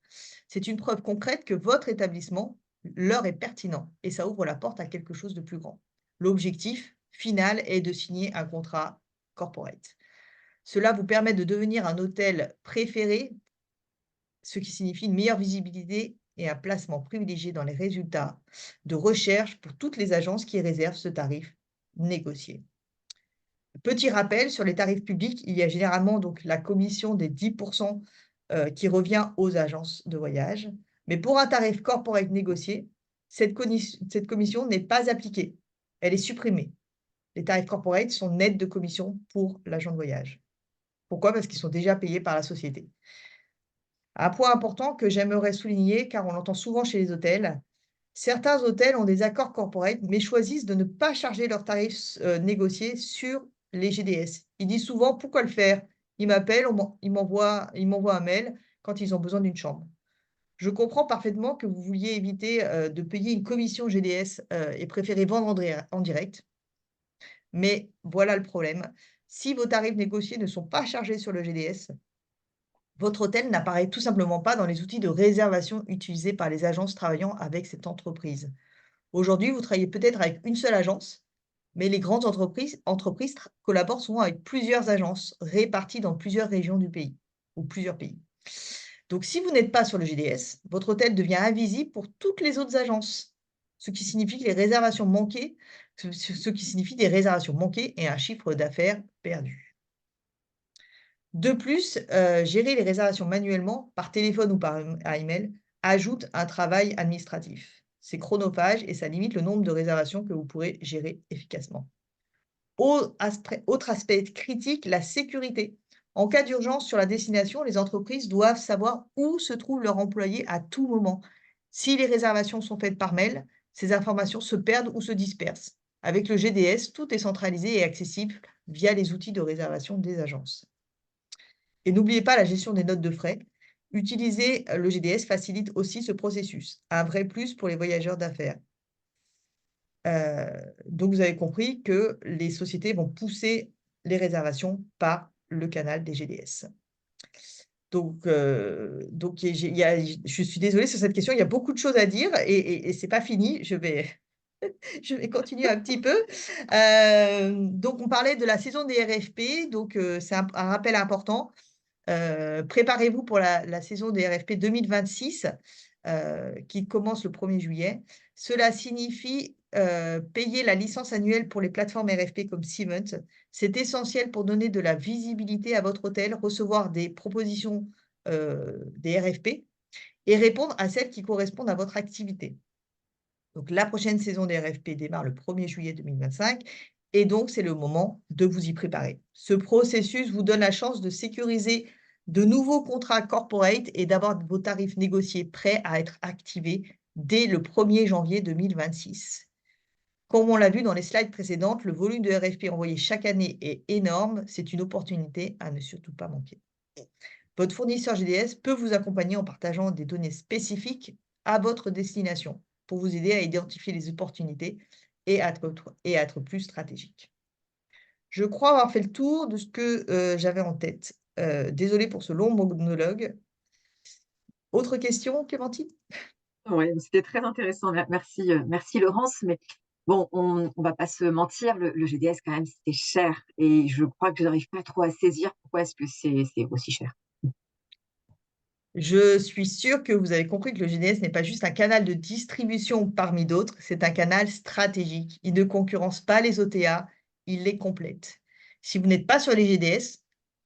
C'est une preuve concrète que votre établissement leur est pertinent et ça ouvre la porte à quelque chose de plus grand. L'objectif final est de signer un contrat corporate. Cela vous permet de devenir un hôtel préféré, ce qui signifie une meilleure visibilité et un placement privilégié dans les résultats de recherche pour toutes les agences qui réservent ce tarif négocié. Petit rappel sur les tarifs publics, il y a généralement donc la commission des 10% qui revient aux agences de voyage. Mais pour un tarif corporate négocié, cette commission n'est pas appliquée. Elle est supprimée. Les tarifs corporate sont nets de commission pour l'agent de voyage. Pourquoi? Parce qu'ils sont déjà payés par la société. Un point important que j'aimerais souligner, car on l'entend souvent chez les hôtels, certains hôtels ont des accords corporate, mais choisissent de ne pas charger leurs tarifs négociés sur les GDS. Ils disent souvent: «Pourquoi le faire? Ils m'appellent, ils m'envoient un mail quand ils ont besoin d'une chambre». Je comprends parfaitement que vous vouliez éviter de payer une commission GDS et préférez vendre en direct. Mais voilà le problème. Si vos tarifs négociés ne sont pas chargés sur le GDS, votre hôtel n'apparaît tout simplement pas dans les outils de réservation utilisés par les agences travaillant avec cette entreprise. Aujourd'hui, vous travaillez peut-être avec une seule agence, mais les grandes entreprises collaborent souvent avec plusieurs agences réparties dans plusieurs régions du pays ou plusieurs pays. Donc, si vous n'êtes pas sur le GDS, votre hôtel devient invisible pour toutes les autres agences, ce qui signifie que les réservations manquées, ce qui signifie des réservations manquées et un chiffre d'affaires perdu. De plus, gérer les réservations manuellement, par téléphone ou par email, ajoute un travail administratif. C'est chronophage et ça limite le nombre de réservations que vous pourrez gérer efficacement. Autre aspect critique, la sécurité. En cas d'urgence sur la destination, les entreprises doivent savoir où se trouvent leurs employés à tout moment. Si les réservations sont faites par mail, ces informations se perdent ou se dispersent. Avec le GDS, tout est centralisé et accessible via les outils de réservation des agences. Et n'oubliez pas la gestion des notes de frais. Utiliser le GDS facilite aussi ce processus. Un vrai plus pour les voyageurs d'affaires. Donc vous avez compris que les sociétés vont pousser les réservations par le canal des GDS. Donc je suis désolée sur cette question, il y a beaucoup de choses à dire et c'est pas fini. Je vais continuer un petit peu. Donc on parlait de la saison des RFP, donc c'est un rappel important. Préparez-vous pour la saison des RFP 2026 qui commence le 1er juillet. Cela signifie payer la licence annuelle pour les plateformes RFP comme Cement. C'est essentiel pour donner de la visibilité à votre hôtel, recevoir des propositions des RFP et répondre à celles qui correspondent à votre activité. Donc, la prochaine saison des RFP démarre le 1er juillet 2025 et donc c'est le moment de vous y préparer. Ce processus vous donne la chance de sécuriser de nouveaux contrats corporate et d'avoir vos tarifs négociés prêts à être activés dès le 1er janvier 2026. Comme on l'a vu dans les slides précédentes, le volume de RFP envoyé chaque année est énorme. C'est une opportunité à ne surtout pas manquer. Votre fournisseur GDS peut vous accompagner en partageant des données spécifiques à votre destination pour vous aider à identifier les opportunités et à être plus stratégique. Je crois avoir fait le tour de ce que j'avais en tête. Désolée pour ce long monologue. Autre question, Clémentine? Ouais, c'était très intéressant. Merci, merci Laurence. Mais bon, on va pas se mentir, le GDS quand même, c'est cher. Et je crois que je n'arrive pas trop à saisir pourquoi est-ce que c'est aussi cher. Je suis sûre que vous avez compris que le GDS n'est pas juste un canal de distribution parmi d'autres, c'est un canal stratégique. Il ne concurrence pas les OTA, il les complète. Si vous n'êtes pas sur les GDS,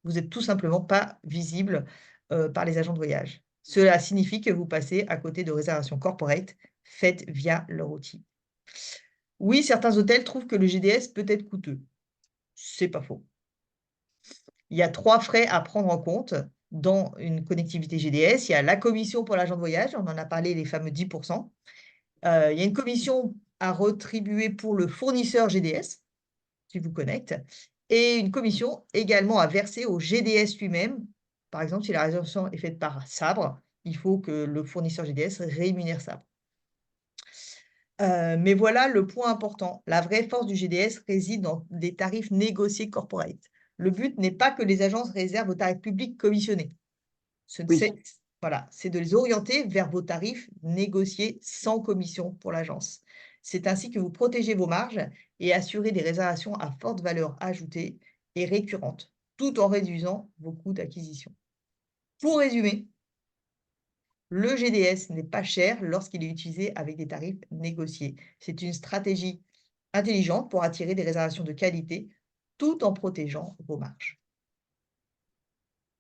vous n'êtes tout simplement pas visible par les agents de voyage. Cela signifie que vous passez à côté de réservations corporate faites via leur outil. Oui, certains hôtels trouvent que le GDS peut être coûteux. C'est pas faux. Il y a 3 frais à prendre en compte dans une connectivité GDS. Il y a la commission pour l'agent de voyage, on en a parlé, les fameux 10 il y a une commission à rétribuer pour le fournisseur GDS qui vous connecte et une commission également à verser au GDS lui-même. Par exemple, si la réservation est faite par Sabre, il faut que le fournisseur GDS rémunère Sabre. Mais voilà le point important. La vraie force du GDS réside dans des tarifs négociés corporate. Le but n'est pas que les agences réservent aux tarifs publics commissionnés. Oui, Voilà, c'est de les orienter vers vos tarifs négociés sans commission pour l'agence. C'est ainsi que vous protégez vos marges et assurez des réservations à forte valeur ajoutée et récurrentes, tout en réduisant vos coûts d'acquisition. Pour résumer, le GDS n'est pas cher lorsqu'il est utilisé avec des tarifs négociés. C'est une stratégie intelligente pour attirer des réservations de qualité tout en protégeant vos marges.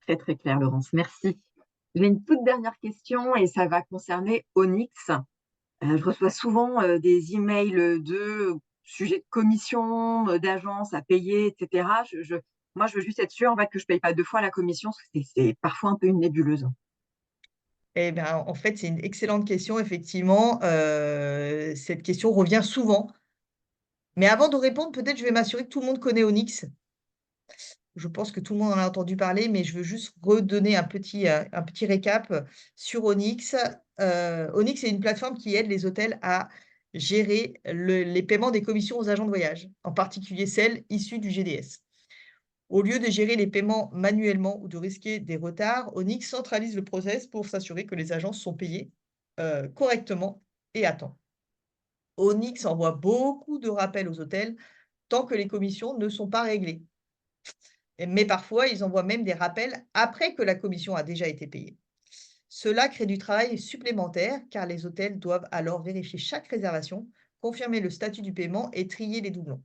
très très clair, Laurence. Merci. J'ai une toute dernière question et ça va concerner Onyx. Je reçois souvent des emails de sujets de commission, d'agence à payer, etc. Moi, je veux juste être sûre que je ne paye pas 2 fois la commission, parce que c'est parfois un peu une nébuleuse. Eh bien, en fait, c'est une excellente question, effectivement. Cette question revient souvent. Mais avant de répondre, peut-être je vais m'assurer que tout le monde connaît Onyx. Je pense que tout le monde en a entendu parler, mais je veux juste redonner un petit récap sur Onyx. Onyx est une plateforme qui aide les hôtels à gérer les paiements des commissions aux agents de voyage, en particulier celles issues du GDS. Au lieu de gérer les paiements manuellement ou de risquer des retards, Onyx centralise le process pour s'assurer que les agences sont payées correctement et à temps. Onyx envoie beaucoup de rappels aux hôtels tant que les commissions ne sont pas réglées. Mais parfois, ils envoient même des rappels après que la commission a déjà été payée. Cela crée du travail supplémentaire car les hôtels doivent alors vérifier chaque réservation, confirmer le statut du paiement et trier les doublons.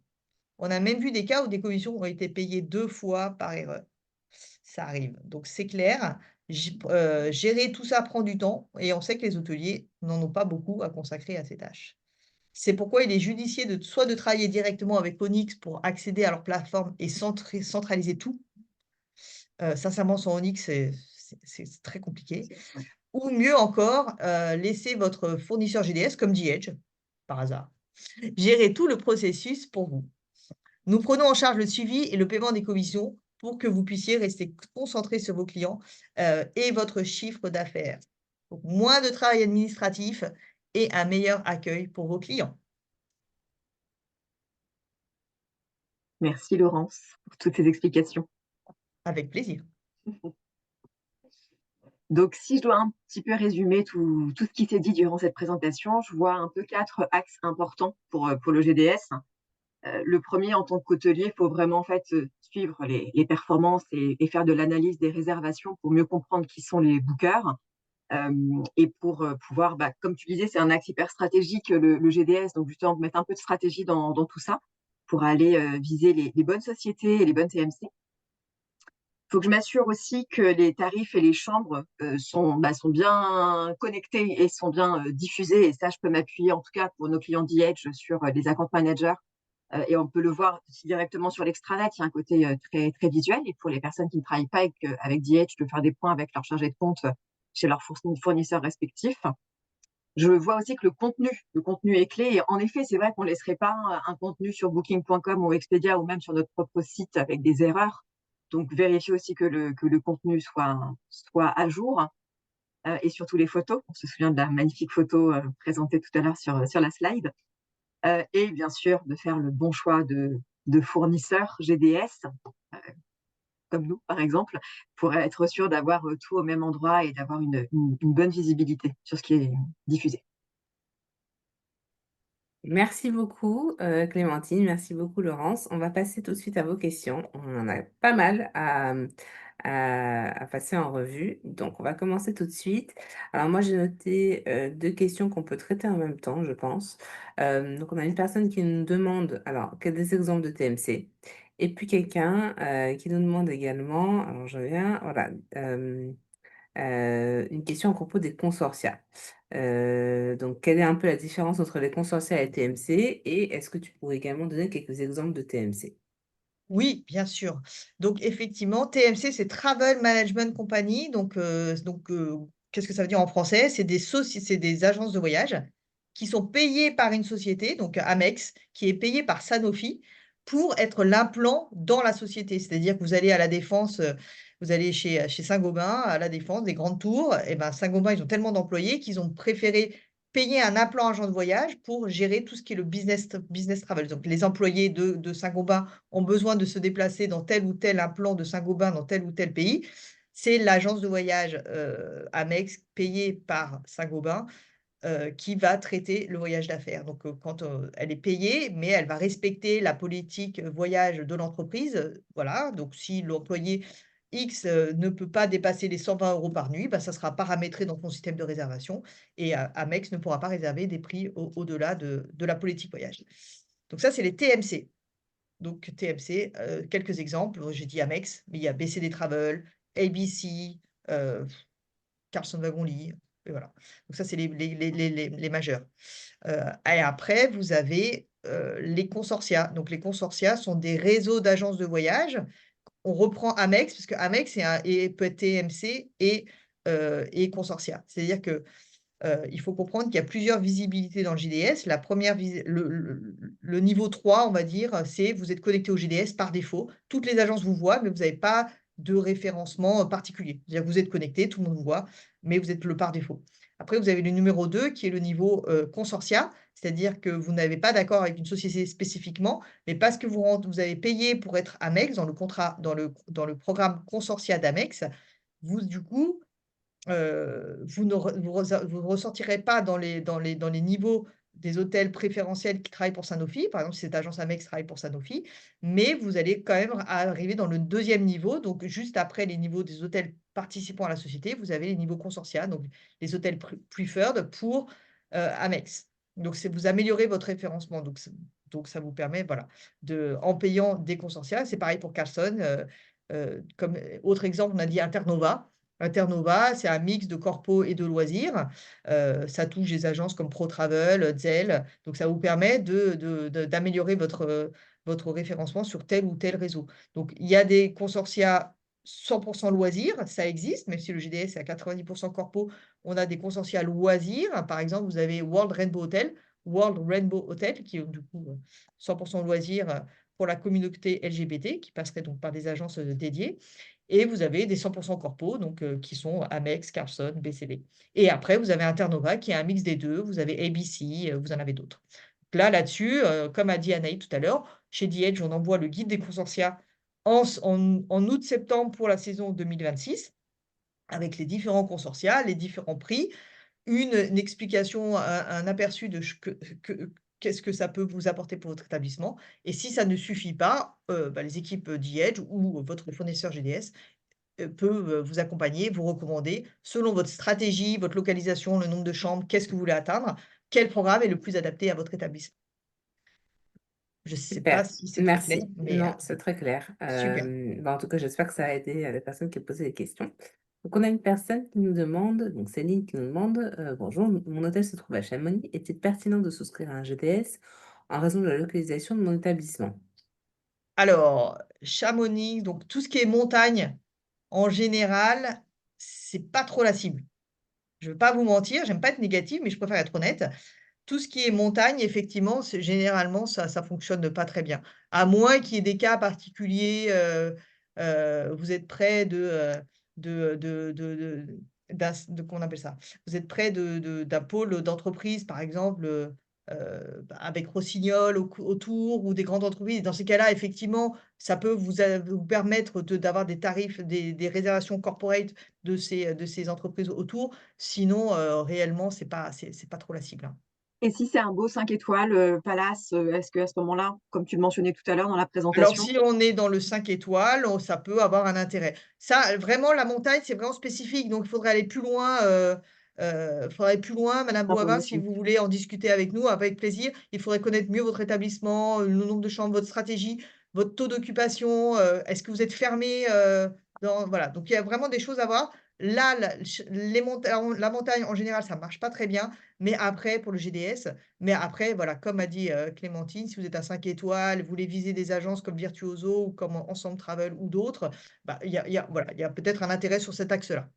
On a même vu des cas où des commissions ont été payées 2 fois par erreur. Ça arrive. Donc c'est clair, gérer tout ça prend du temps et on sait que les hôteliers n'en ont pas beaucoup à consacrer à ces tâches. C'est pourquoi il est judicieux soit de travailler directement avec Onyx pour accéder à leur plateforme et centraliser tout. Sincèrement, sans Onyx, c'est très compliqué. Ouais. Ou mieux encore, laisser votre fournisseur GDS, comme The-Edge, par hasard, gérer tout le processus pour vous. Nous prenons en charge le suivi et le paiement des commissions pour que vous puissiez rester concentré sur vos clients et votre chiffre d'affaires. Donc, moins de travail administratif et un meilleur accueil pour vos clients. Merci Laurence pour toutes ces explications. Avec plaisir. Donc, si je dois un petit peu résumer tout ce qui s'est dit durant cette présentation, je vois un peu 4 axes importants pour le GDS. Le premier, en tant qu'hôtelier, il faut vraiment en fait suivre les performances et faire de l'analyse des réservations pour mieux comprendre qui sont les bookers. Et pour pouvoir, comme tu disais, c'est un axe hyper stratégique, le GDS, donc justement mettre un peu de stratégie dans tout ça pour aller viser les bonnes sociétés et les bonnes TMC. Il faut que je m'assure aussi que les tarifs et les chambres sont bien connectés et sont bien diffusés. Et ça, je peux m'appuyer, en tout cas pour nos clients d'E-Edge, sur les account managers. Et on peut le voir aussi directement sur l'extranet. Il y a un côté très, très visuel. Et pour les personnes qui ne travaillent pas avec DH, de faire des points avec leur chargé de compte chez leurs fournisseurs respectifs. Je vois aussi que le contenu est clé. Et en effet, c'est vrai qu'on ne laisserait pas un contenu sur booking.com ou Expedia ou même sur notre propre site avec des erreurs. Donc, vérifier aussi que le contenu soit à jour. Et surtout les photos. On se souvient de la magnifique photo présentée tout à l'heure sur la slide. Et bien sûr, de faire le bon choix de fournisseurs GDS, comme nous, par exemple, pour être sûr d'avoir tout au même endroit et d'avoir une bonne visibilité sur ce qui est diffusé. Merci beaucoup, Clémentine. Merci beaucoup, Laurence. On va passer tout de suite à vos questions. On en a pas mal à passer en revue. Donc, on va commencer tout de suite. Alors, moi, j'ai noté 2 questions qu'on peut traiter en même temps, je pense. Donc, on a une personne qui nous demande, alors, quels des exemples de TMC? Et puis quelqu'un qui nous demande également, alors je viens, voilà, une question à propos des consortia. Donc, quelle est un peu la différence entre les consortia et TMC? Et est-ce que tu pourrais également donner quelques exemples de TMC? Oui, bien sûr. Donc effectivement, TMC, c'est Travel Management Company. Qu'est-ce que ça veut dire en français? C'est des agences de voyage qui sont payées par une société, donc Amex, qui est payée par Sanofi pour être l'implant dans la société. C'est-à-dire que vous allez à la Défense, vous allez chez Saint-Gobain, à la Défense, des grandes tours. Et ben Saint-Gobain, ils ont tellement d'employés qu'ils ont préféré payer un implant agent de voyage pour gérer tout ce qui est le business travel. Donc les employés de Saint-Gobain ont besoin de se déplacer dans tel ou tel implant de Saint-Gobain dans tel ou tel pays, c'est l'agence de voyage Amex payée par Saint-Gobain qui va traiter le voyage d'affaires. Donc, elle est payée, mais elle va respecter la politique voyage de l'entreprise. Voilà, donc si l'employé X ne peut pas dépasser les 120 € par nuit, bah, ça sera paramétré dans son système de réservation et Amex ne pourra pas réserver des prix au-delà de la politique voyage. Donc ça, c'est les TMC. Donc TMC, quelques exemples, j'ai dit Amex, mais il y a BCD Travel, ABC, heu, Carlson Wagonlit et voilà. Donc ça, c'est les majeurs. Et après, vous avez, les consortia. Donc les consortia sont des réseaux d'agences de voyage. On reprend Amex, parce que Amex peut être TMC et consortia. C'est-à-dire que il faut comprendre qu'il y a plusieurs visibilités dans le GDS. La première le niveau 3, on va dire, c'est vous êtes connecté au GDS par défaut. Toutes les agences vous voient, mais vous n'avez pas de référencement, particulier. C'est-à-dire que vous êtes connecté, tout le monde vous voit, mais vous êtes le par défaut. Après, vous avez le numéro 2 qui est le niveau, consortia, c'est-à-dire que vous n'avez pas d'accord avec une société spécifiquement, mais parce que vous avez payé pour être Amex dans le contrat dans le programme consortia d'Amex, vous, du coup, vous ne re vous resa vous ressortirez pas dans les niveaux des hôtels préférentiels qui travaillent pour Sanofi. Par exemple, si cette agence Amex travaille pour Sanofi, mais vous allez quand même arriver dans le deuxième niveau, donc juste après les niveaux des hôtels participant à la société, vous avez les niveaux consortia, donc les hôtels preferred pour, Amex. Donc c'est vous améliorez votre référencement, donc ça vous permet, voilà, en payant des consortia. C'est pareil pour Carlson, comme autre exemple, on a dit Internova. Internova, c'est un mix de corpo et de loisirs. Ça touche des agences comme ProTravel, Zelle, donc ça vous permet d'améliorer votre référencement sur tel ou tel réseau. Donc il y a des consortia 100 loisirs, ça existe, même si le GDS est à 90 corpo, on a des consortia loisirs. Par exemple, vous avez World Rainbow Hotel qui est du coup, 100 loisirs, pour la communauté LGBT qui passerait donc par des agences, dédiées. Et vous avez des 100 corpo, donc qui sont Amex, Carlson, BCV. Et après, vous avez Internova qui est un mix des 2. Vous avez ABC, vous en avez d'autres. Là-dessus, comme a dit Anaïd tout à l'heure, chez The on envoie le guide des consortia en août-septembre pour la saison 2026 avec les différents consortia, les différents prix, une explication, un aperçu de ch que qu'est-ce que ça peut vous apporter pour votre établissement et si ça ne suffit pas, les équipes, d'e-Edge ou votre fournisseur GDS, peut, vous accompagner, vous recommander selon votre stratégie, votre localisation, le nombre de chambres, qu'est-ce que vous voulez atteindre, quel programme est le plus adapté à votre établissement. Je ne sais pas Super, si c'est très clair, merci. mais Non, c'est très clair. super. En tout cas, j'espère que ça a aidé, les personnes qui posaient des questions. Donc on a une personne qui nous demande, donc Céline qui nous demande: «Bonjour, mon hôtel se trouve à Chamonix. Est-il pertinent de souscrire à un GDS en raison de la localisation de mon établissement?» Alors, Chamonix, donc tout ce qui est montagne, en général, c'est pas trop la cible. Je ne veux pas vous mentir, j'aime pas être négative, mais je préfère être honnête. Tout ce qui est montagne, effectivement, c'est généralement, ça fonctionne pas très bien. À moins qu'il y ait des cas particuliers, vous êtes près de comment on appelle ça? Vous êtes près d'un pôle d'entreprise, par exemple, avec Rossignol autour ou des grandes entreprises. Dans ces cas-là, effectivement, ça peut vous permettre d'avoir des tarifs, des réservations corporate de ces entreprises autour. Sinon, réellement, c'est pas trop la cible, hein. Et si c'est un beau 5 étoiles, palace, est-ce qu'à ce moment-là, comme tu le mentionnais tout à l'heure dans la Alors présentation, si on est dans le 5 étoiles, ça peut avoir un intérêt. Ça, vraiment la montagne, c'est vraiment spécifique, donc il faudrait aller plus loin, madame Boivin, si d'information? vous voulez en discuter avec nous, avec plaisir. Il faudrait connaître mieux votre établissement, le nombre de chambres, votre stratégie, votre taux d'occupation, est-ce que vous êtes fermé, voilà, donc il y a vraiment des choses à voir. Là, la montagne en général, ça marche pas très bien, mais après pour le GDS, mais après, voilà, comme a dit, Clémentine, si vous êtes à 5 étoiles, vous voulez viser des agences comme Virtuoso ou comme Ensemble Travel ou d'autres, voilà, il y a peut-être un intérêt sur cet axe-là.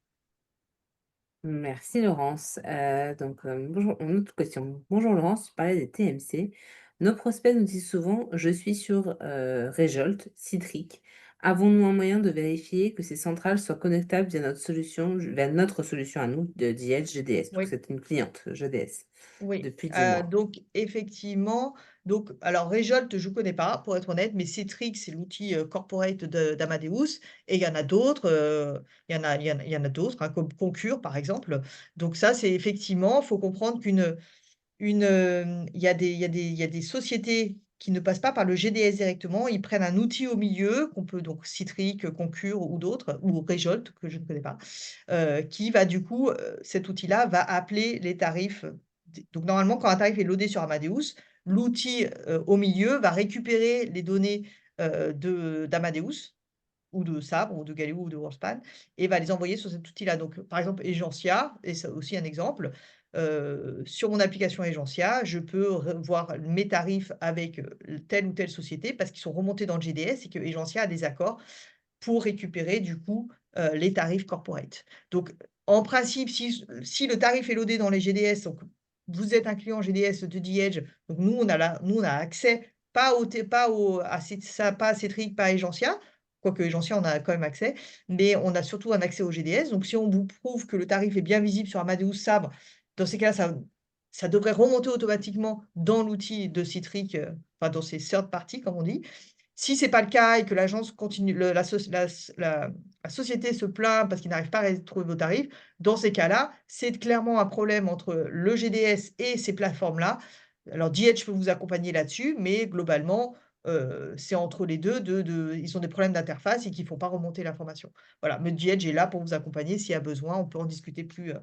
Merci Laurence. Bonjour, une autre question. Bonjour Laurence, tu parlais des TMC. Nos prospects nous disent souvent: «Je suis sur, Rejolt, Citric. Avons-nous un moyen de vérifier que ces centrales soient connectables vers notre solution à nous de d'IELTS GDS?» Donc Oui. c'est une cliente GDS Oui, depuis 10 mois. donc effectivement, donc alors Rejolt, je ne connais pas pour être honnête, mais Citrix, c'est l'outil, corporate d'Amadeus et il y en a d'autres, il y en a d'autres, hein, comme Concur par exemple. Donc ça, c'est effectivement, faut comprendre il y a des sociétés qui ne passent pas par le GDS directement. Ils prennent un outil au milieu qu'on peut donc Citrix, Concur ou d'autres ou Rejolt que je ne connais pas, qui va du coup, cet outil-là va appeler les tarifs, donc normalement quand un tarif est loadé sur Amadeus, l'outil, au milieu va récupérer les données, d'Amadeus ou de Sabre ou de Galileo ou de Worldspan et va les envoyer sur cet outil-là. Donc, par exemple, Egencia et c'est aussi un exemple, sur mon application Egencia, je peux voir mes tarifs avec, telle ou telle société parce qu'ils sont remontés dans le GDS et que Egencia a des accords pour récupérer du coup, les tarifs corporate. Donc en principe, si le tarif est loadé dans les GDS, donc vous êtes un client GDS de The Edge, donc nous on a accès pas au t pas au à Cit ça pas à Cetric, pas à Egencia, quoique Egencia on a quand même accès, mais on a surtout un accès au GDS. Donc si on vous prouve que le tarif est bien visible sur Amadeus Sabre, dans ces cas-là, ça devrait remonter automatiquement dans l'outil de Citric, enfin dans ces third party comme on dit. Si c'est pas le cas et que l'agence continue la société se plaint parce qu'il n'arrive pas à retrouver vos tarifs, dans ces cas-là, c'est clairement un problème entre le GDS et ces plateformes-là. Alors The peut vous accompagner là-dessus, mais globalement, c'est entre les 2 ils ont des problèmes d'interface et qu'ils font pas remonter l'information. Voilà, mais The est là pour vous accompagner s'il y a besoin. On peut en discuter plus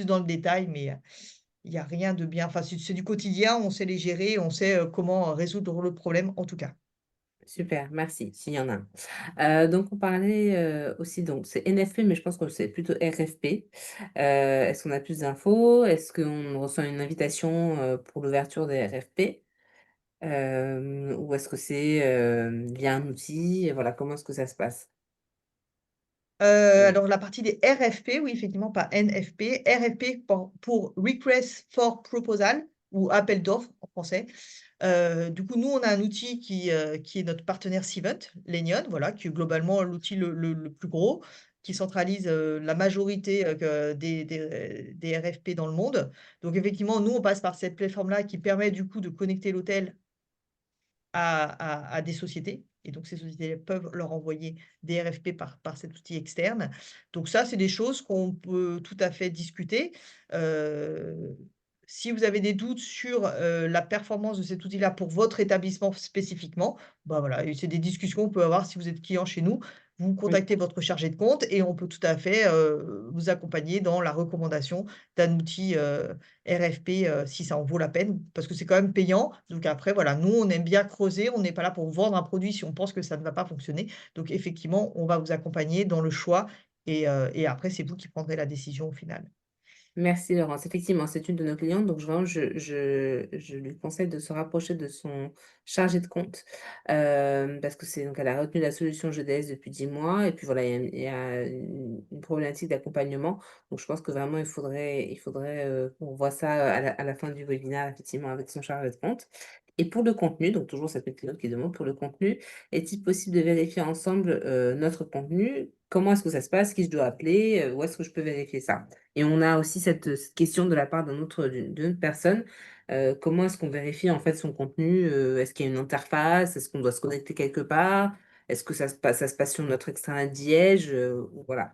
dans le détail, mais, il y a rien de bien enfin, c'est du quotidien, on sait les gérer, on sait, comment résoudre le problème en tout cas. Super, merci, s'il y en a un. Donc on parlait, aussi donc c'est NFP, mais je pense que c'est plutôt RFP. Est-ce qu'on a plus d'infos? Est-ce qu'on reçoit une invitation, pour l'ouverture des RFP? Ou est-ce que c'est, via un outil? Voilà, comment est-ce que ça se passe? Alors la partie des RFP, oui, effectivement, pas NFP. RFP pour Request for Proposal ou appel d'offres en français. Du coup, nous, on a un outil qui est notre partenaire Cvent, Lenion, voilà, qui est globalement l'outil le plus gros, qui centralise, la majorité, des RFP dans le monde. Donc effectivement, nous, on passe par cette plateforme-là qui permet du coup de connecter l'hôtel à des sociétés et donc ces sociétés peuvent leur envoyer des RFP par cet outil externe. Donc ça, c'est des choses qu'on peut tout à fait discuter. Heu, si vous avez des doutes sur, la performance de cet outil-là pour votre établissement spécifiquement, bah, voilà et c'est des discussions qu'on peut avoir si vous êtes client chez nous. Vous Oui. contactez votre chargé de compte et on peut tout à fait, vous accompagner dans la recommandation d'un outil, RFP, si ça en vaut la peine, parce que c'est quand même payant. Donc après voilà, nous on aime bien creuser, on n'est pas là pour vendre un produit si on pense que ça ne va pas fonctionner. Donc effectivement, on va vous accompagner dans le choix et après c'est vous qui prendrez la décision au final. Merci Laurence. Effectivement, c'est une de nos clientes, donc vraiment je lui conseille de se rapprocher de son chargé de compte, parce que c'est donc elle a retenu la solution GDS depuis 10 mois et puis voilà, il y a une problématique d'accompagnement. Donc je pense que vraiment il faudrait, qu'on voit ça à la fin du webinaire effectivement avec son chargé de compte. Et pour le contenu, donc toujours cette cliente qui demande pour le contenu, est-il possible de vérifier ensemble, notre contenu? Comment est-ce que ça se passe? Qui je dois appeler? Où est-ce que je peux vérifier ça? Et on a aussi cette question de la part d'une autre personne, comment est-ce qu'on vérifie en fait son contenu? Est-ce qu'il y a une interface? Est-ce qu'on doit se connecter quelque part? Est-ce que ça se passe sur notre extranet Liège? Voilà.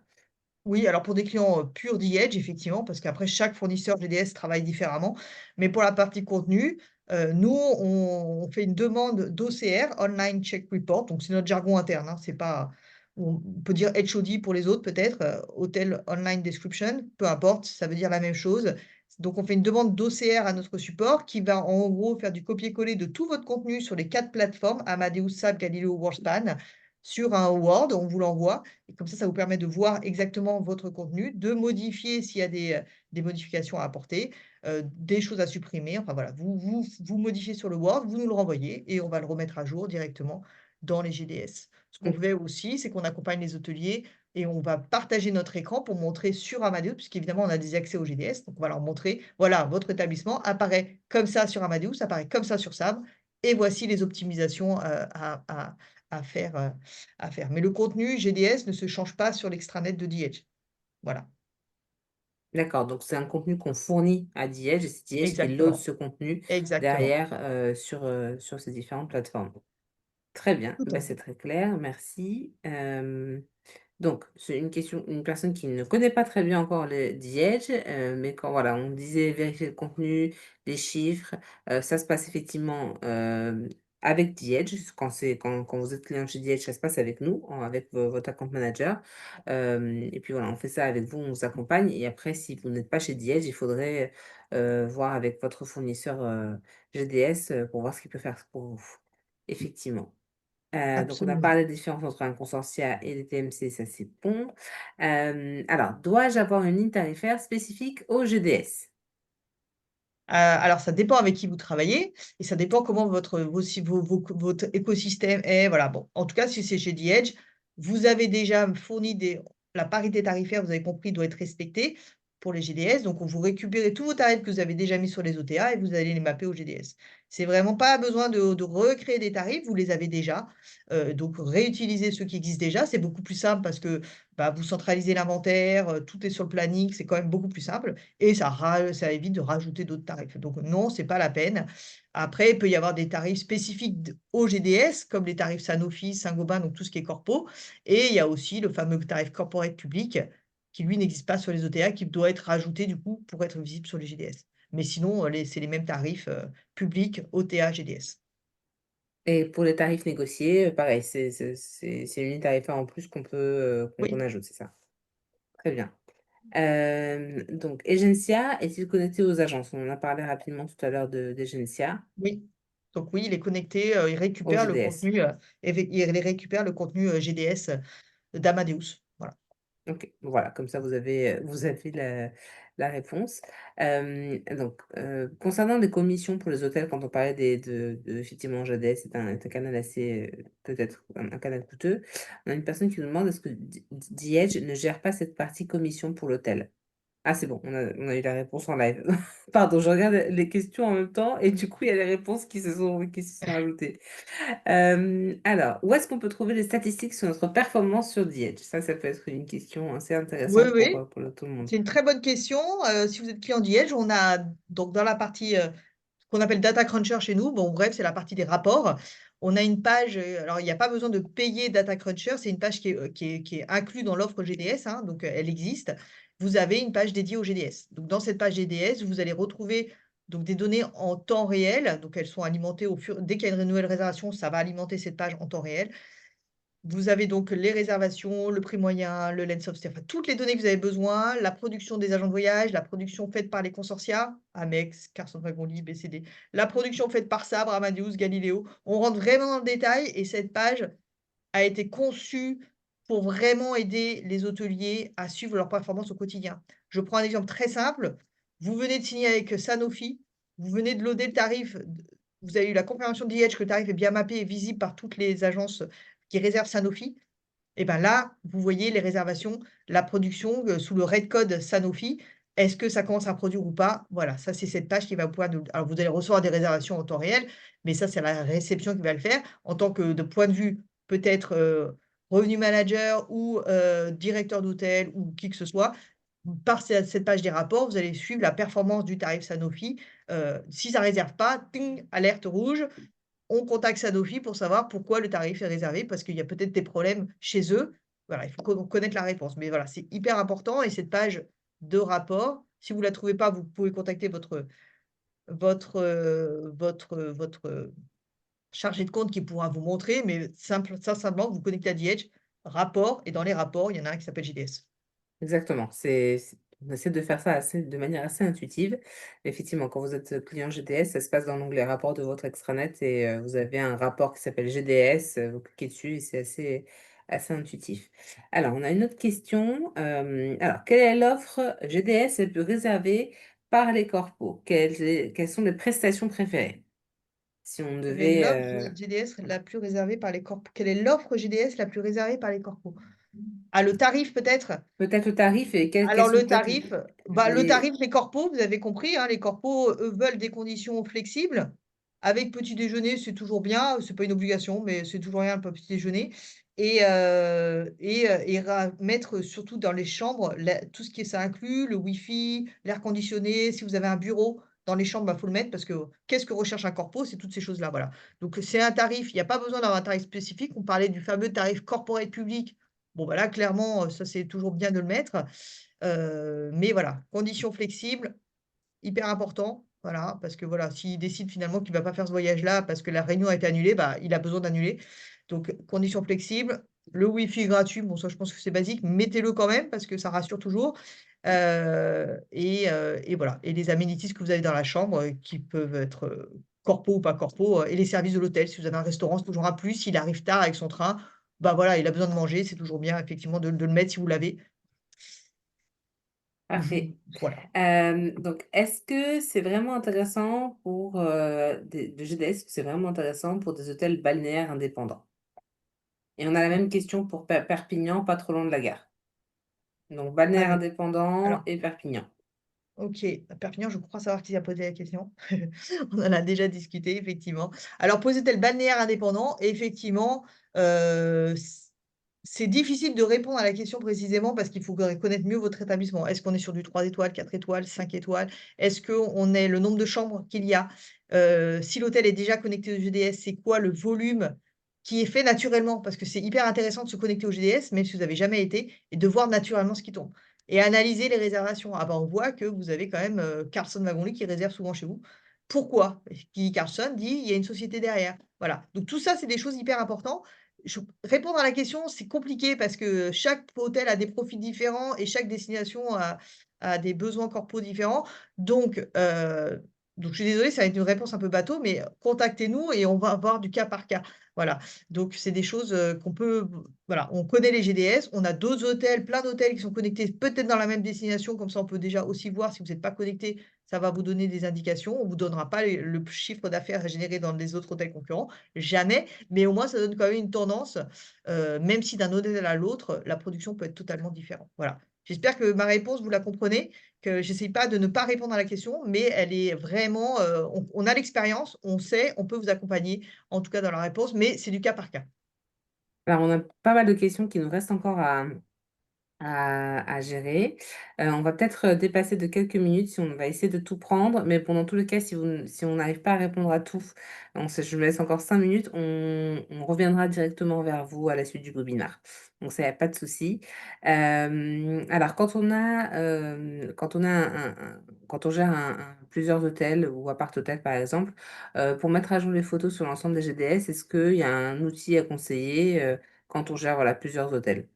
Oui, alors pour des clients, purs d'E-Edge, effectivement, parce qu'après chaque fournisseur GDS travaille différemment. Mais pour la partie contenu, nous, on fait une demande d'OCR, Online Check Report, donc c'est notre jargon interne, hein, c'est pas on peut dire HOD pour les autres peut-être, Hotel Online Description, peu importe, ça veut dire la même chose. Donc on fait une demande d'OCR à notre support qui va en gros faire du copier-coller de tout votre contenu sur les 4 plateformes, Amadeus, SAP, Galileo, WorldSpan, sur un Word, on vous l'envoie et comme ça vous permet de voir exactement votre contenu, de modifier s'il y a des modifications à apporter, des choses à supprimer. Enfin voilà, vous modifiez sur le Word, vous nous le renvoyez et on va le remettre à jour directement dans les GDS. Ce qu'on Mmh. fait aussi, c'est qu'on accompagne les hôteliers et on va partager notre écran pour montrer sur Amadeus, puisqu'évidemment on a des accès aux GDS, donc on va leur montrer: «Voilà, votre établissement apparaît comme ça sur Amadeus, apparaît comme ça sur SAP et voici les optimisations, à faire, à faire. Mais le contenu GDS ne se change pas sur l'extranet de The Voilà, D'accord, donc c'est un contenu qu'on fournit à Diège et c'est Diège qui load exactement, ce contenu exactement. derrière, sur ces différentes plateformes. Très bien, Tout à bah, c'est fait. très clair, merci. Donc, c'est une personne qui ne connaît pas très bien encore le The mais quand voilà, on disait vérifier le contenu, les chiffres, ça se passe effectivement, avec The quand vous êtes client chez The ça se passe avec nous, avec votre account manager. Et puis voilà, on fait ça avec vous, on vous accompagne et après si vous n'êtes pas chez The il faudrait, voir avec votre fournisseur, GDS, pour voir ce qu'il peut faire pour vous. Effectivement. Donc on a Absolument. parlé des différences entre un consortia et les TMC, ça c'est bon. Alors, dois-je avoir une ligne tarifaire spécifique au GDS? Alors ça dépend avec qui vous travaillez et ça dépend comment votre vos si vos vos votre écosystème est, voilà. Bon, en tout cas, si c'est chez The Edge, vous avez déjà fourni des la parité tarifaire, vous avez compris, doit être respectée pour les GDS. Donc, vous récupérez tous vos tarifs que vous avez déjà mis sur les OTA et vous allez les mapper au GDS. C'est vraiment pas besoin de recréer des tarifs, vous les avez déjà. Donc réutiliser ceux qui existent déjà, c'est beaucoup plus simple parce que, bah, vous centralisez l'inventaire, tout est sur le planning, c'est quand même beaucoup plus simple et ça évite de rajouter d'autres tarifs. Donc non, c'est pas la peine. Après, il peut y avoir des tarifs spécifiques au GDS, comme les tarifs Sanofi, Saint-Gobain, donc tout ce qui est corpo. Et il y a aussi le fameux tarif corporate public, qui lui n'existe pas sur les OTA, qui doit être rajouté du coup pour être visible sur les GDS. Mais sinon, c'est les mêmes tarifs publics, OTA, GDS. Et pour les tarifs négociés, pareil, c'est une ligne tarifaire en plus qu'on Oui, ajoute, c'est ça? Très bien. Donc Egencia est-il connecté aux agences? On en a parlé rapidement tout à l'heure d'Egencia, oui. Donc oui, il est connecté, il au récupère le GDS. contenu, il récupère le contenu GDS d'Amadeus. Voilà. OK, voilà, comme ça vous avez la réponse. Donc, concernant les commissions pour les hôtels, quand on parlait effectivement GDS est un canal assez, peut-être un canal coûteux. On a une personne qui nous demande: «Est-ce que The ne gère pas cette partie commission pour l'hôtel?» Ah c'est bon, on a eu la réponse en live. Pardon, je regarde les questions en même temps et du coup, il y a les réponses qui se sont ajoutées. Alors, où est-ce qu'on peut trouver les statistiques sur notre performance sur The Edge? Ça peut être une question assez Oui, intéressante oui. pour tout le monde. C'est une très bonne question. Si vous êtes client d'E-Edge, on a donc dans la partie, qu'on appelle Data Cruncher chez nous, bon bref, c'est la partie des rapports. On a une page, alors il n'y a pas besoin de payer Data Cruncher, c'est une page qui est inclus dans l'offre GDS, hein, donc elle existe. Vous avez une page dédiée au GDS. Donc dans cette page GDS, vous allez retrouver donc des données en temps réel, donc elles sont alimentées dès qu'il y a une nouvelle réservation, ça va alimenter cette page en temps réel. Vous avez donc les réservations, le prix moyen, le length of stay, enfin toutes les données que vous avez besoin, la production des agents de voyage, la production faite par les consortia, Amex, Carson Wagonlit, BCD, la production faite par Sabre, Amadeus, Galileo. On rentre vraiment dans le détail et cette page a été conçue pour vraiment aider les hôteliers à suivre leur performance au quotidien. Je prends un exemple très simple. Vous venez de signer avec Sanofi, vous venez de loader le tarif, vous avez eu la confirmation de DH que le tarif est bien mappé et visible par toutes les agences qui réservent Sanofi. Et ben là, vous voyez les réservations, la production sous le red code Sanofi. Est-ce que ça commence à produire ou pas? Voilà, ça c'est cette page qui va pouvoir nous. Alors vous allez recevoir des réservations en temps réel, mais ça c'est la réception qui va le faire. En tant que de point de vue peut-être revenu manager ou directeur d'hôtel ou qui que ce soit, par cette page des rapports, vous allez suivre la performance du tarif Sanofi. Si ça ne réserve pas, ting, alerte rouge, on contacte Sanofi pour savoir pourquoi le tarif est réservé, parce qu'il y a peut-être des problèmes chez eux. Voilà, il faut connaître la réponse. Mais voilà, c'est hyper important et cette page de rapport, si vous ne la trouvez pas, vous pouvez contacter votre chargé de compte qui pourra vous montrer, mais simplement, vous connectez à DH, rapport, et dans les rapports, il y en a un qui s'appelle JDS. Exactement. On essaie de faire ça de manière assez intuitive. Effectivement, quand vous êtes client GDS, ça se passe dans l'onglet rapport de votre extranet et vous avez un rapport qui s'appelle GDS. Vous cliquez dessus et c'est assez intuitif. Alors, on a une autre question. Alors, quelle est l'offre GDS la plus réservée par les corpos? Quelles sont les prestations préférées? Si on Quelle est devait... l'offre GDS la plus réservée par les corpos? Quelle est l'offre GDS la plus réservée par les corpos? Ah, le tarif peut-être? peut-être le tarif et quelles Alors sont le peut-être tarif, le les... tarif, les corpos, vous avez compris, hein, les corpos, eux, veulent des conditions flexibles. Avec petit déjeuner, c'est toujours bien, c'est pas une obligation, mais c'est toujours bien pour petit déjeuner. Mettre surtout dans les chambres, tout ce qui est ça inclut, le Wi-Fi, l'air conditionné. Si vous avez un bureau dans les chambres, il faut le mettre parce que qu'est-ce que recherche un corpo? C'est toutes ces choses-là, voilà. Donc c'est un tarif, il n'y a pas besoin d'avoir un tarif spécifique. On parlait du fameux tarif corporate public. Bon, bah là, clairement, ça, c'est toujours bien de le mettre. Mais voilà, conditions flexibles, hyper important, voilà, parce que voilà, s'il décide finalement qu'il ne va pas faire ce voyage-là parce que la réunion a été annulée, bah, il a besoin d'annuler. Donc conditions flexibles, le Wi-Fi gratuit, bon ça je pense que c'est basique, mettez-le quand même parce que ça rassure toujours. Et voilà, et les amenities que vous avez dans la chambre, qui peuvent être, corpo ou pas corpo, et les services de l'hôtel. Si vous avez un restaurant, c'est toujours un plus. S'il arrive tard avec son train, bah, voilà, il a besoin de manger, c'est toujours bien effectivement de le mettre si vous l'avez. Parfait. Voilà. Donc, est-ce que c'est vraiment intéressant pour le GDS, est-ce que c'est vraiment intéressant pour des hôtels balnéaires indépendants? Et on a la même question pour Perpignan, pas trop loin de la gare. Donc, balnéaire Allez, indépendant alors, et Perpignan. OK, à Perpignan, je crois savoir qui a posé la question. On en a déjà discuté, effectivement. Alors, poser tel balnéaire indépendant, effectivement, c c'est difficile de répondre à la question précisément parce qu'il faut connaître mieux votre établissement. Est-ce qu'on est sur du 3 étoiles, 4 étoiles, 5 étoiles? Est-ce qu'on est le nombre de chambres qu'il y a? Si l'hôtel est déjà connecté au GDS, c'est quoi le volume qui est fait naturellement? Parce que c'est hyper intéressant de se connecter au GDS, même si vous n'avez jamais été, et de voir naturellement ce qui tombe. Et analyser les réservations. Ah bah, on voit que vous avez quand même, Carlson Wagonlit qui réserve souvent chez vous. Pourquoi? Qui dit Carlson dit: «Il y a une société derrière». Voilà, donc tout ça, c'est des choses hyper importantes. Répondre à la question, c'est compliqué parce que chaque hôtel a des profils différents et chaque destination a des besoins corpos différents. Donc je suis désolée, ça va être une réponse un peu bateau, mais contactez-nous et on va voir du cas par cas. Voilà, donc c'est des choses, qu'on peut voilà, on connaît les GDS, on a d'autres hôtels, plein d'hôtels qui sont connectés peut-être dans la même destination, comme ça on peut déjà aussi voir si vous n'êtes pas connecté, ça va vous donner des indications. On ne vous donnera pas le chiffre d'affaires généré dans les autres hôtels concurrents, jamais, mais au moins ça donne quand même une tendance, même si d'un hôtel à l'autre, la production peut être totalement différente. Voilà. J'espère que ma réponse, vous la comprenez, que j'essaie pas de ne pas répondre à la question, mais elle est vraiment, on a l'expérience, on sait, on peut vous accompagner, en tout cas dans la réponse, mais c'est du cas par cas. Alors, on a pas mal de questions qui nous restent encore à gérer. On va peut-être dépasser de quelques minutes si on va essayer de tout prendre, mais bon, dans tous les cas, si on n'arrive pas à répondre à tout, je me laisse encore 5 minutes, on reviendra directement vers vous à la suite du webinaire. Donc ça, y a pas de souci. Alors quand on a quand on gère plusieurs hôtels ou appart-hôtels, par exemple, pour mettre à jour les photos sur l'ensemble des GDS, est-ce qu'il y a un outil à conseiller, quand on gère, voilà, plusieurs hôtels?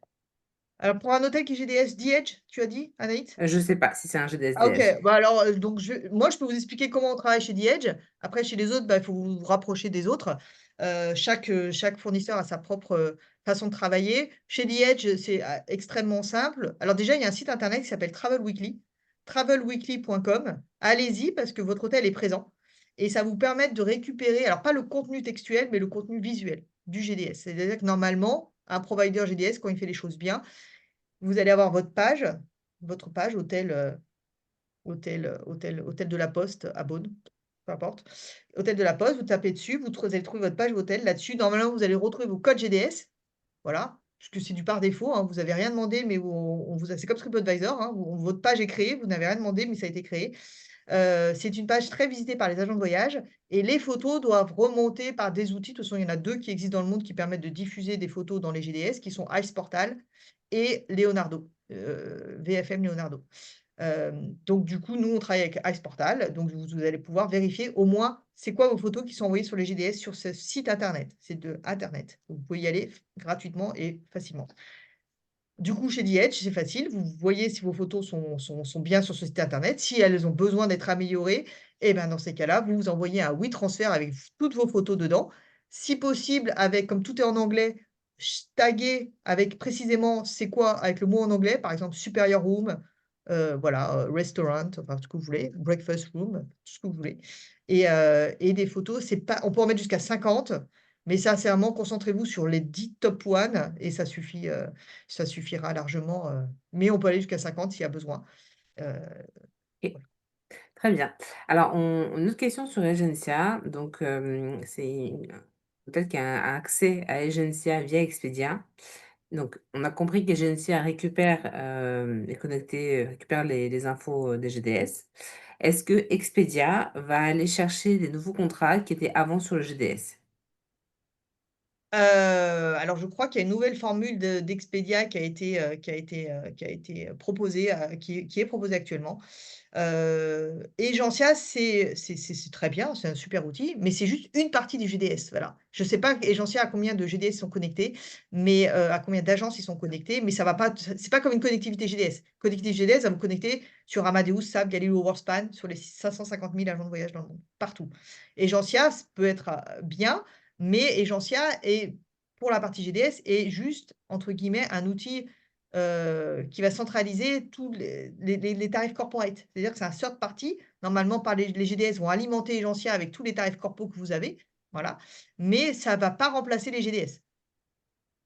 Alors pour un hôtel qui est GDS, The Edge, tu as dit, Anaïs? Je sais pas si c'est un Ah OK, GDS-DH. bah, alors, donc moi, je peux vous expliquer comment on travaille chez The Edge. Après chez les autres, bah, il faut vous rapprocher des autres. Chaque fournisseur a sa propre, façon de travailler. Chez The Edge, c'est, extrêmement simple. Alors déjà, il y a un site internet qui s'appelle Travel Weekly, travelweekly.com. Allez-y parce que votre hôtel est présent et ça vous permet de récupérer, alors pas le contenu textuel, mais le contenu visuel du GDS. C'est-à-dire que normalement, un provider GDS, quand il fait les choses bien, vous allez avoir votre page hôtel de la Poste à Beaune, peu importe. Hôtel de la Poste, vous tapez dessus, vous allez trouver votre page hôtel. Là-dessus, normalement, vous allez retrouver vos codes GDS, voilà, puisque c'est du par défaut, hein, vous avez rien demandé, mais on vous a c'est comme TripAdvisor, hein, votre page est créée, vous n'avez rien demandé, mais ça a été créé. C'est une page très visitée par les agents de voyage et les photos doivent remonter par des outils. De toute façon, il y en a 2 qui existent dans le monde qui permettent de diffuser des photos dans les GDS, qui sont Iceportal et Leonardo, VFM Leonardo. Donc du coup, nous, on travaille avec Iceportal, donc vous allez pouvoir vérifier au moins c'est quoi vos photos qui sont envoyées sur les GDS sur ce site internet. C'est de internet. Donc vous pouvez y aller gratuitement et facilement. Du coup, chez The Edge, c'est facile. Vous voyez si vos photos sont bien sur ce site internet. Si elles ont besoin d'être améliorées, et ben, dans ces cas-là, vous envoyez un WeTransfer avec toutes vos photos dedans. Si possible, avec, comme tout est en anglais, taguer avec précisément c'est quoi, avec le mot en anglais, par exemple superior room, voilà, restaurant, enfin ce que vous voulez, breakfast room, tout ce que vous voulez. Et des photos, c'est pas, on peut en mettre jusqu'à 50, mais sincèrement, concentrez-vous sur les 10 top one et ça suffit, ça suffira largement, mais on peut aller jusqu'à 50 s'il y a besoin. Heu, OK, voilà. très bien. Alors une autre question sur Egencia, c'est peut-être qu'il y a un accès à Egencia via Expedia. Donc on a compris qu'Egencia récupère les infos, des GDS. Est-ce que Expedia va aller chercher des nouveaux contrats qui étaient avant sur le GDS? Alors je crois qu'il y a une nouvelle formule d'Expedia qui a été proposée, qui est proposée actuellement. Egencia, c'est très bien, c'est un super outil, mais c'est juste une partie du GDS, voilà. Je ne sais pas Egencia à combien de GDS sont connectés, mais à combien d'agences ils sont connectés, mais ça va pas c'est pas comme une connectivité GDS. Connectivité GDS va vous connecter sur Amadeus, SAP, Galileo, Worldspan, sur les 550 000 agents de voyage dans le monde, partout. Egencia, peut être, bien, mais Egencia est, pour la partie GDS, est juste, entre guillemets, un outil qui va centraliser tous les tarifs corporate. C'est-à-dire que c'est un third party. Normalement, par les GDS vont alimenter Egencia avec tous les tarifs corpo que vous avez, voilà, mais ça va pas remplacer les GDS.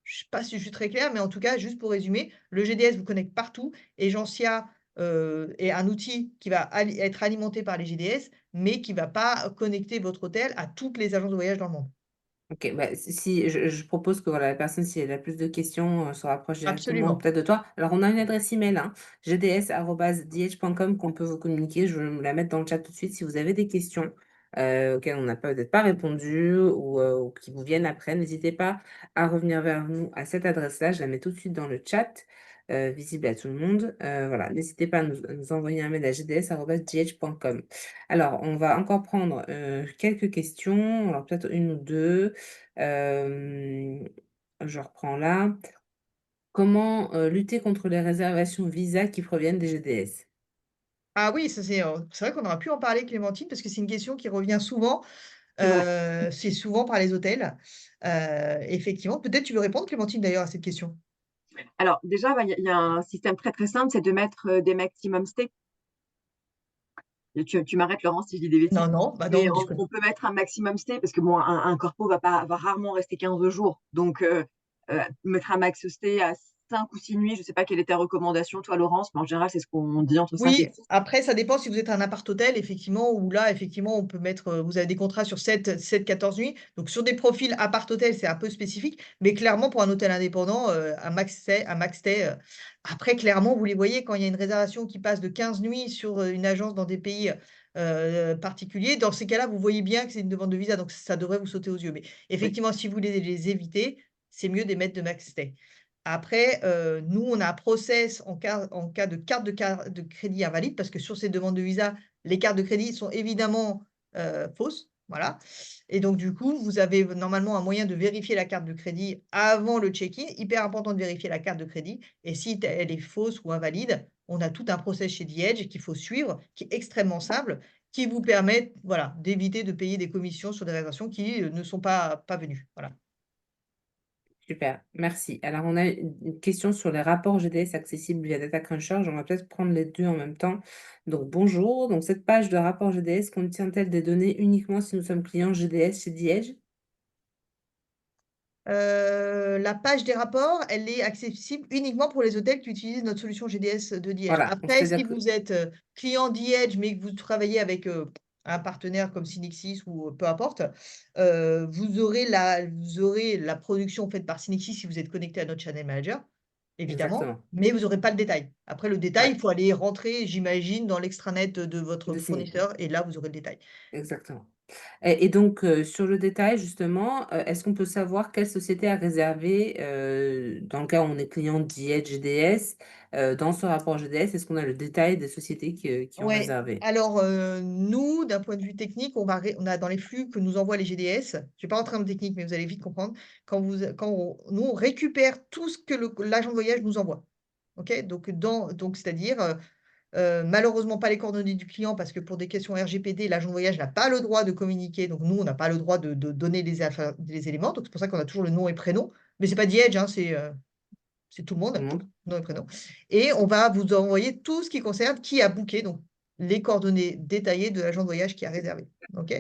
Je sais pas si je suis très claire, mais en tout cas, juste pour résumer, le GDS vous connecte partout. Egencia, est un outil qui va être alimenté par les GDS, mais qui va pas connecter votre hôtel à toutes les agences de voyage dans le monde. OK, bah, si je propose que, voilà, la personne, si elle a plus de questions, se rapproche directement Absolument, peut-être de toi. Alors on a une adresse email, hein, gds@dh.com qu'on peut vous communiquer. Je vais me la mettre dans le chat tout de suite si vous avez des questions, auxquelles on n'a peut-être pas répondu ou qui vous viennent après, n'hésitez pas à revenir vers nous à cette adresse-là. Je la mets tout de suite dans le chat, visible à tout le monde. Voilà, n'hésitez pas à nous envoyer un mail à gds@dh.com. Alors, on va encore prendre, quelques questions, alors peut-être une ou 2. Hem, je reprends là. Comment, lutter contre les réservations Visa qui proviennent des GDS? ah oui, ça c'est vrai qu'on aurait pu en parler Clémentine, parce que c'est une question qui revient souvent, C'est vrai. c'est souvent par les hôtels. Effectivement, peut-être tu veux répondre Clémentine d'ailleurs à cette question? Alors déjà, bah, il y a un système très, très simple, c'est de mettre, des maximum stay. Et tu m'arrêtes Laurence si je dis des Non, bêtises, non, bah non, mais mais je on connais. peut mettre un maximum stay parce que bon, un corpo va rarement rester 15 jours. Donc mettre un max stay à 5 ou 6 nuits. Je sais pas quelle est ta recommandation, toi, Laurence, mais en général, c'est ce qu'on dit entre 5 et Oui, 6. après ça dépend si vous êtes un appart-hôtel effectivement, où là effectivement on peut mettre, vous avez des contrats sur 7, 14 nuits. Donc sur des profils appart-hôtel, c'est un peu spécifique, mais clairement pour un hôtel indépendant, un max stay, après clairement vous les voyez quand il y a une réservation qui passe de 15 nuits sur, une agence dans des pays, particuliers. Dans ces cas-là, vous voyez bien que c'est une demande de visa, donc ça devrait vous sauter aux yeux. Mais Oui, effectivement, si vous voulez les éviter, c'est mieux de mettre de max stay. Après, nous, on a un process en cas de carte de crédit invalide, parce que sur ces demandes de visa, les cartes de crédit sont évidemment, fausses, voilà. Et donc du coup, vous avez normalement un moyen de vérifier la carte de crédit avant le check-in. Hyper important de vérifier la carte de crédit, et si elle est fausse ou invalide, on a tout un process chez The qu'il faut suivre, qui est extrêmement simple, qui vous permet, voilà, d'éviter de payer des commissions sur des réservations qui, ne sont pas venues. Voilà. Super, merci. Alors, on a une question sur les rapports GDS accessibles via Data Cruncher. On va peut-être prendre les 2 en même temps. Donc, bonjour. Donc, cette page de rapport GDS contient-elle des données uniquement si nous sommes clients GDS chez The? La page des rapports, elle est accessible uniquement pour les hôtels qui utilisent notre solution GDS de The. Voilà, donc Après, si c'est-à-dire que vous êtes, client The, mais que vous travaillez avec, un partenaire comme Synexis ou peu importe, vous aurez la production faite par Synexis si vous êtes connecté à notre channel manager, évidemment, exactement, mais vous n'aurez pas le détail. Après le détail, ouais, il faut aller rentrer, j'imagine, dans l'extranet de votre de signer, fournisseur et là, vous aurez le détail. exactement. Et donc, sur le détail justement, est-ce qu'on peut savoir quelle société a réservé, dans le cas où on est client d'IH GDS, dans ce rapport GDS, est-ce qu'on a le détail des sociétés qui ont Ouais, réservé? alors, nous, d'un point de vue technique, on a dans les flux que nous envoient les GDS, je vais pas rentrer dans le technique, mais vous allez vite comprendre. Quand on récupère tout ce que l'agent de voyage nous envoie. OK? Donc c'est-à-dire, malheureusement pas les coordonnées du client parce que pour des questions RGPD, l'agent de voyage n'a pas le droit de communiquer, donc nous, on n'a pas le droit de donner les éléments, donc c'est pour ça qu'on a toujours le nom et prénom. Mais c'est pas The Edge, hein, c'est tout le Tout le monde, monde? nom et prénom. Et on va vous envoyer tout ce qui concerne qui a booké, donc les coordonnées détaillées de l'agent de voyage qui a réservé. OK?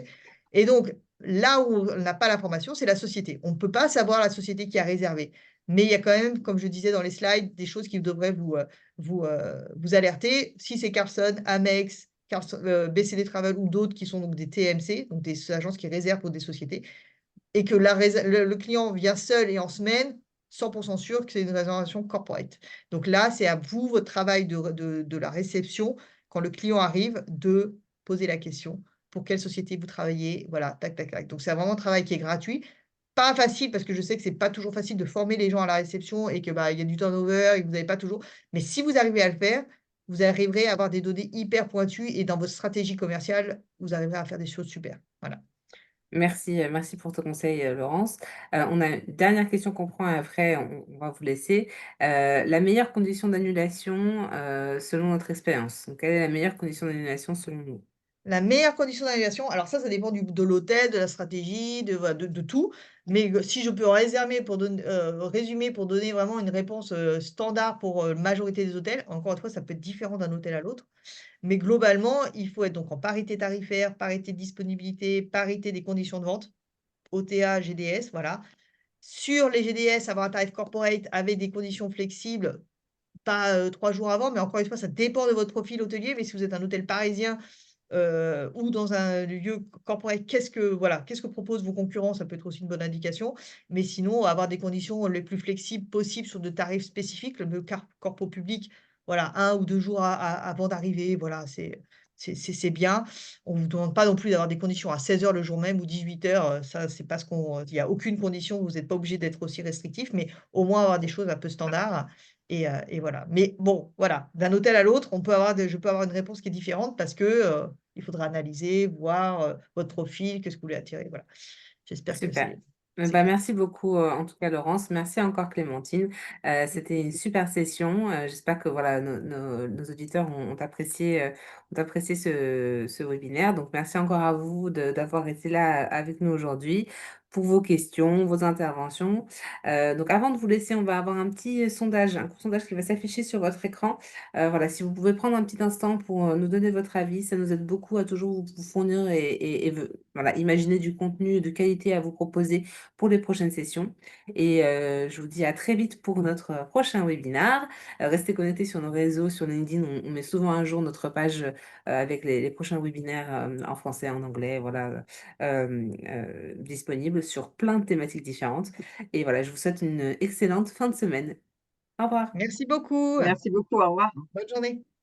Et donc, là où on n'a pas l'information, c'est la société. On ne peut pas savoir la société qui a réservé. Mais il y a quand même, comme je disais dans les slides, des choses qui devraient vous alerter. Si c'est Carlson, Amex, BCD Travel ou d'autres qui sont donc des TMC, donc des agences qui réservent pour des sociétés, et que le client vient seul et en semaine, 100% sûr que c'est une réservation corporate. Donc là, c'est à vous, votre travail de la réception, quand le client arrive, de poser la question. Pour quelle société vous travaillez? Voilà, tac, tac, tac. Donc c'est vraiment un travail qui est gratuit. Pas facile parce que je sais que c'est pas toujours facile de former les gens à la réception et que bah, il y a du turnover et que vous n'avez pas toujours. Mais si vous arrivez à le faire, vous arriverez à avoir des données hyper pointues et dans votre stratégie commerciale, vous arriverez à faire des choses super. Voilà. Merci, merci pour ton conseil, Laurence. On a une dernière question qu'on prend et après on va vous laisser. La meilleure condition d'annulation, selon notre expérience? Donc quelle est la meilleure condition d'annulation selon nous? La meilleure condition d'annulation, alors ça dépend de l'hôtel, de la stratégie, de tout. Mais si je peux résumer pour donner vraiment une réponse standard pour majorité des hôtels, encore une fois, ça peut être différent d'un hôtel à l'autre. Mais globalement, il faut être donc en parité tarifaire, parité de disponibilité, parité des conditions de vente, OTA, GDS, voilà. Sur les GDS, avoir un tarif corporate avec des conditions flexibles, pas 3 jours avant, mais encore une fois, ça dépend de votre profil hôtelier. Mais si vous êtes un hôtel parisien, ou dans un lieu corporate, qu'est-ce que proposent vos concurrents? Ça peut être aussi une bonne indication. Mais sinon, avoir des conditions les plus flexibles possibles sur de tarifs spécifiques. Le corpo public, voilà, 1 ou 2 jours avant d'arriver, voilà, c'est bien. On ne vous demande pas non plus d'avoir des conditions à 16 heures le jour même ou 18 heures, ça, c'est pas ce qu'on il y a aucune condition, vous n'êtes pas obligé d'être aussi restrictif, mais au moins avoir des choses un peu standards et voilà. Mais bon, voilà, d'un hôtel à l'autre, je peux avoir une réponse qui est différente parce que, il faudra analyser, voir, votre profil, qu'est-ce que vous voulez attirer, voilà. J'espère que Super. c'est Bah, clair. merci beaucoup, en tout cas Laurence. Merci encore Clémentine. C'était une super session. J'espère que voilà, nos auditeurs ont apprécié ce webinaire. Donc merci encore à vous d'avoir été là avec nous aujourd'hui. pour vos questions, vos interventions. Donc avant de vous laisser, on va avoir un petit sondage, un court sondage qui va s'afficher sur votre écran. Voilà, si vous pouvez prendre un petit instant pour nous donner votre avis, ça nous aide beaucoup à toujours vous fournir voilà, imaginer du contenu de qualité à vous proposer pour les prochaines sessions. Et je vous dis à très vite pour notre prochain webinaire. Restez connectés sur nos réseaux, sur LinkedIn. On met souvent un jour notre page avec les prochains webinaires en français, en anglais, voilà, disponibles sur plein de thématiques différentes. Et voilà, je vous souhaite une excellente fin de semaine. Au revoir. Merci beaucoup. Merci beaucoup, au revoir. Bonne journée.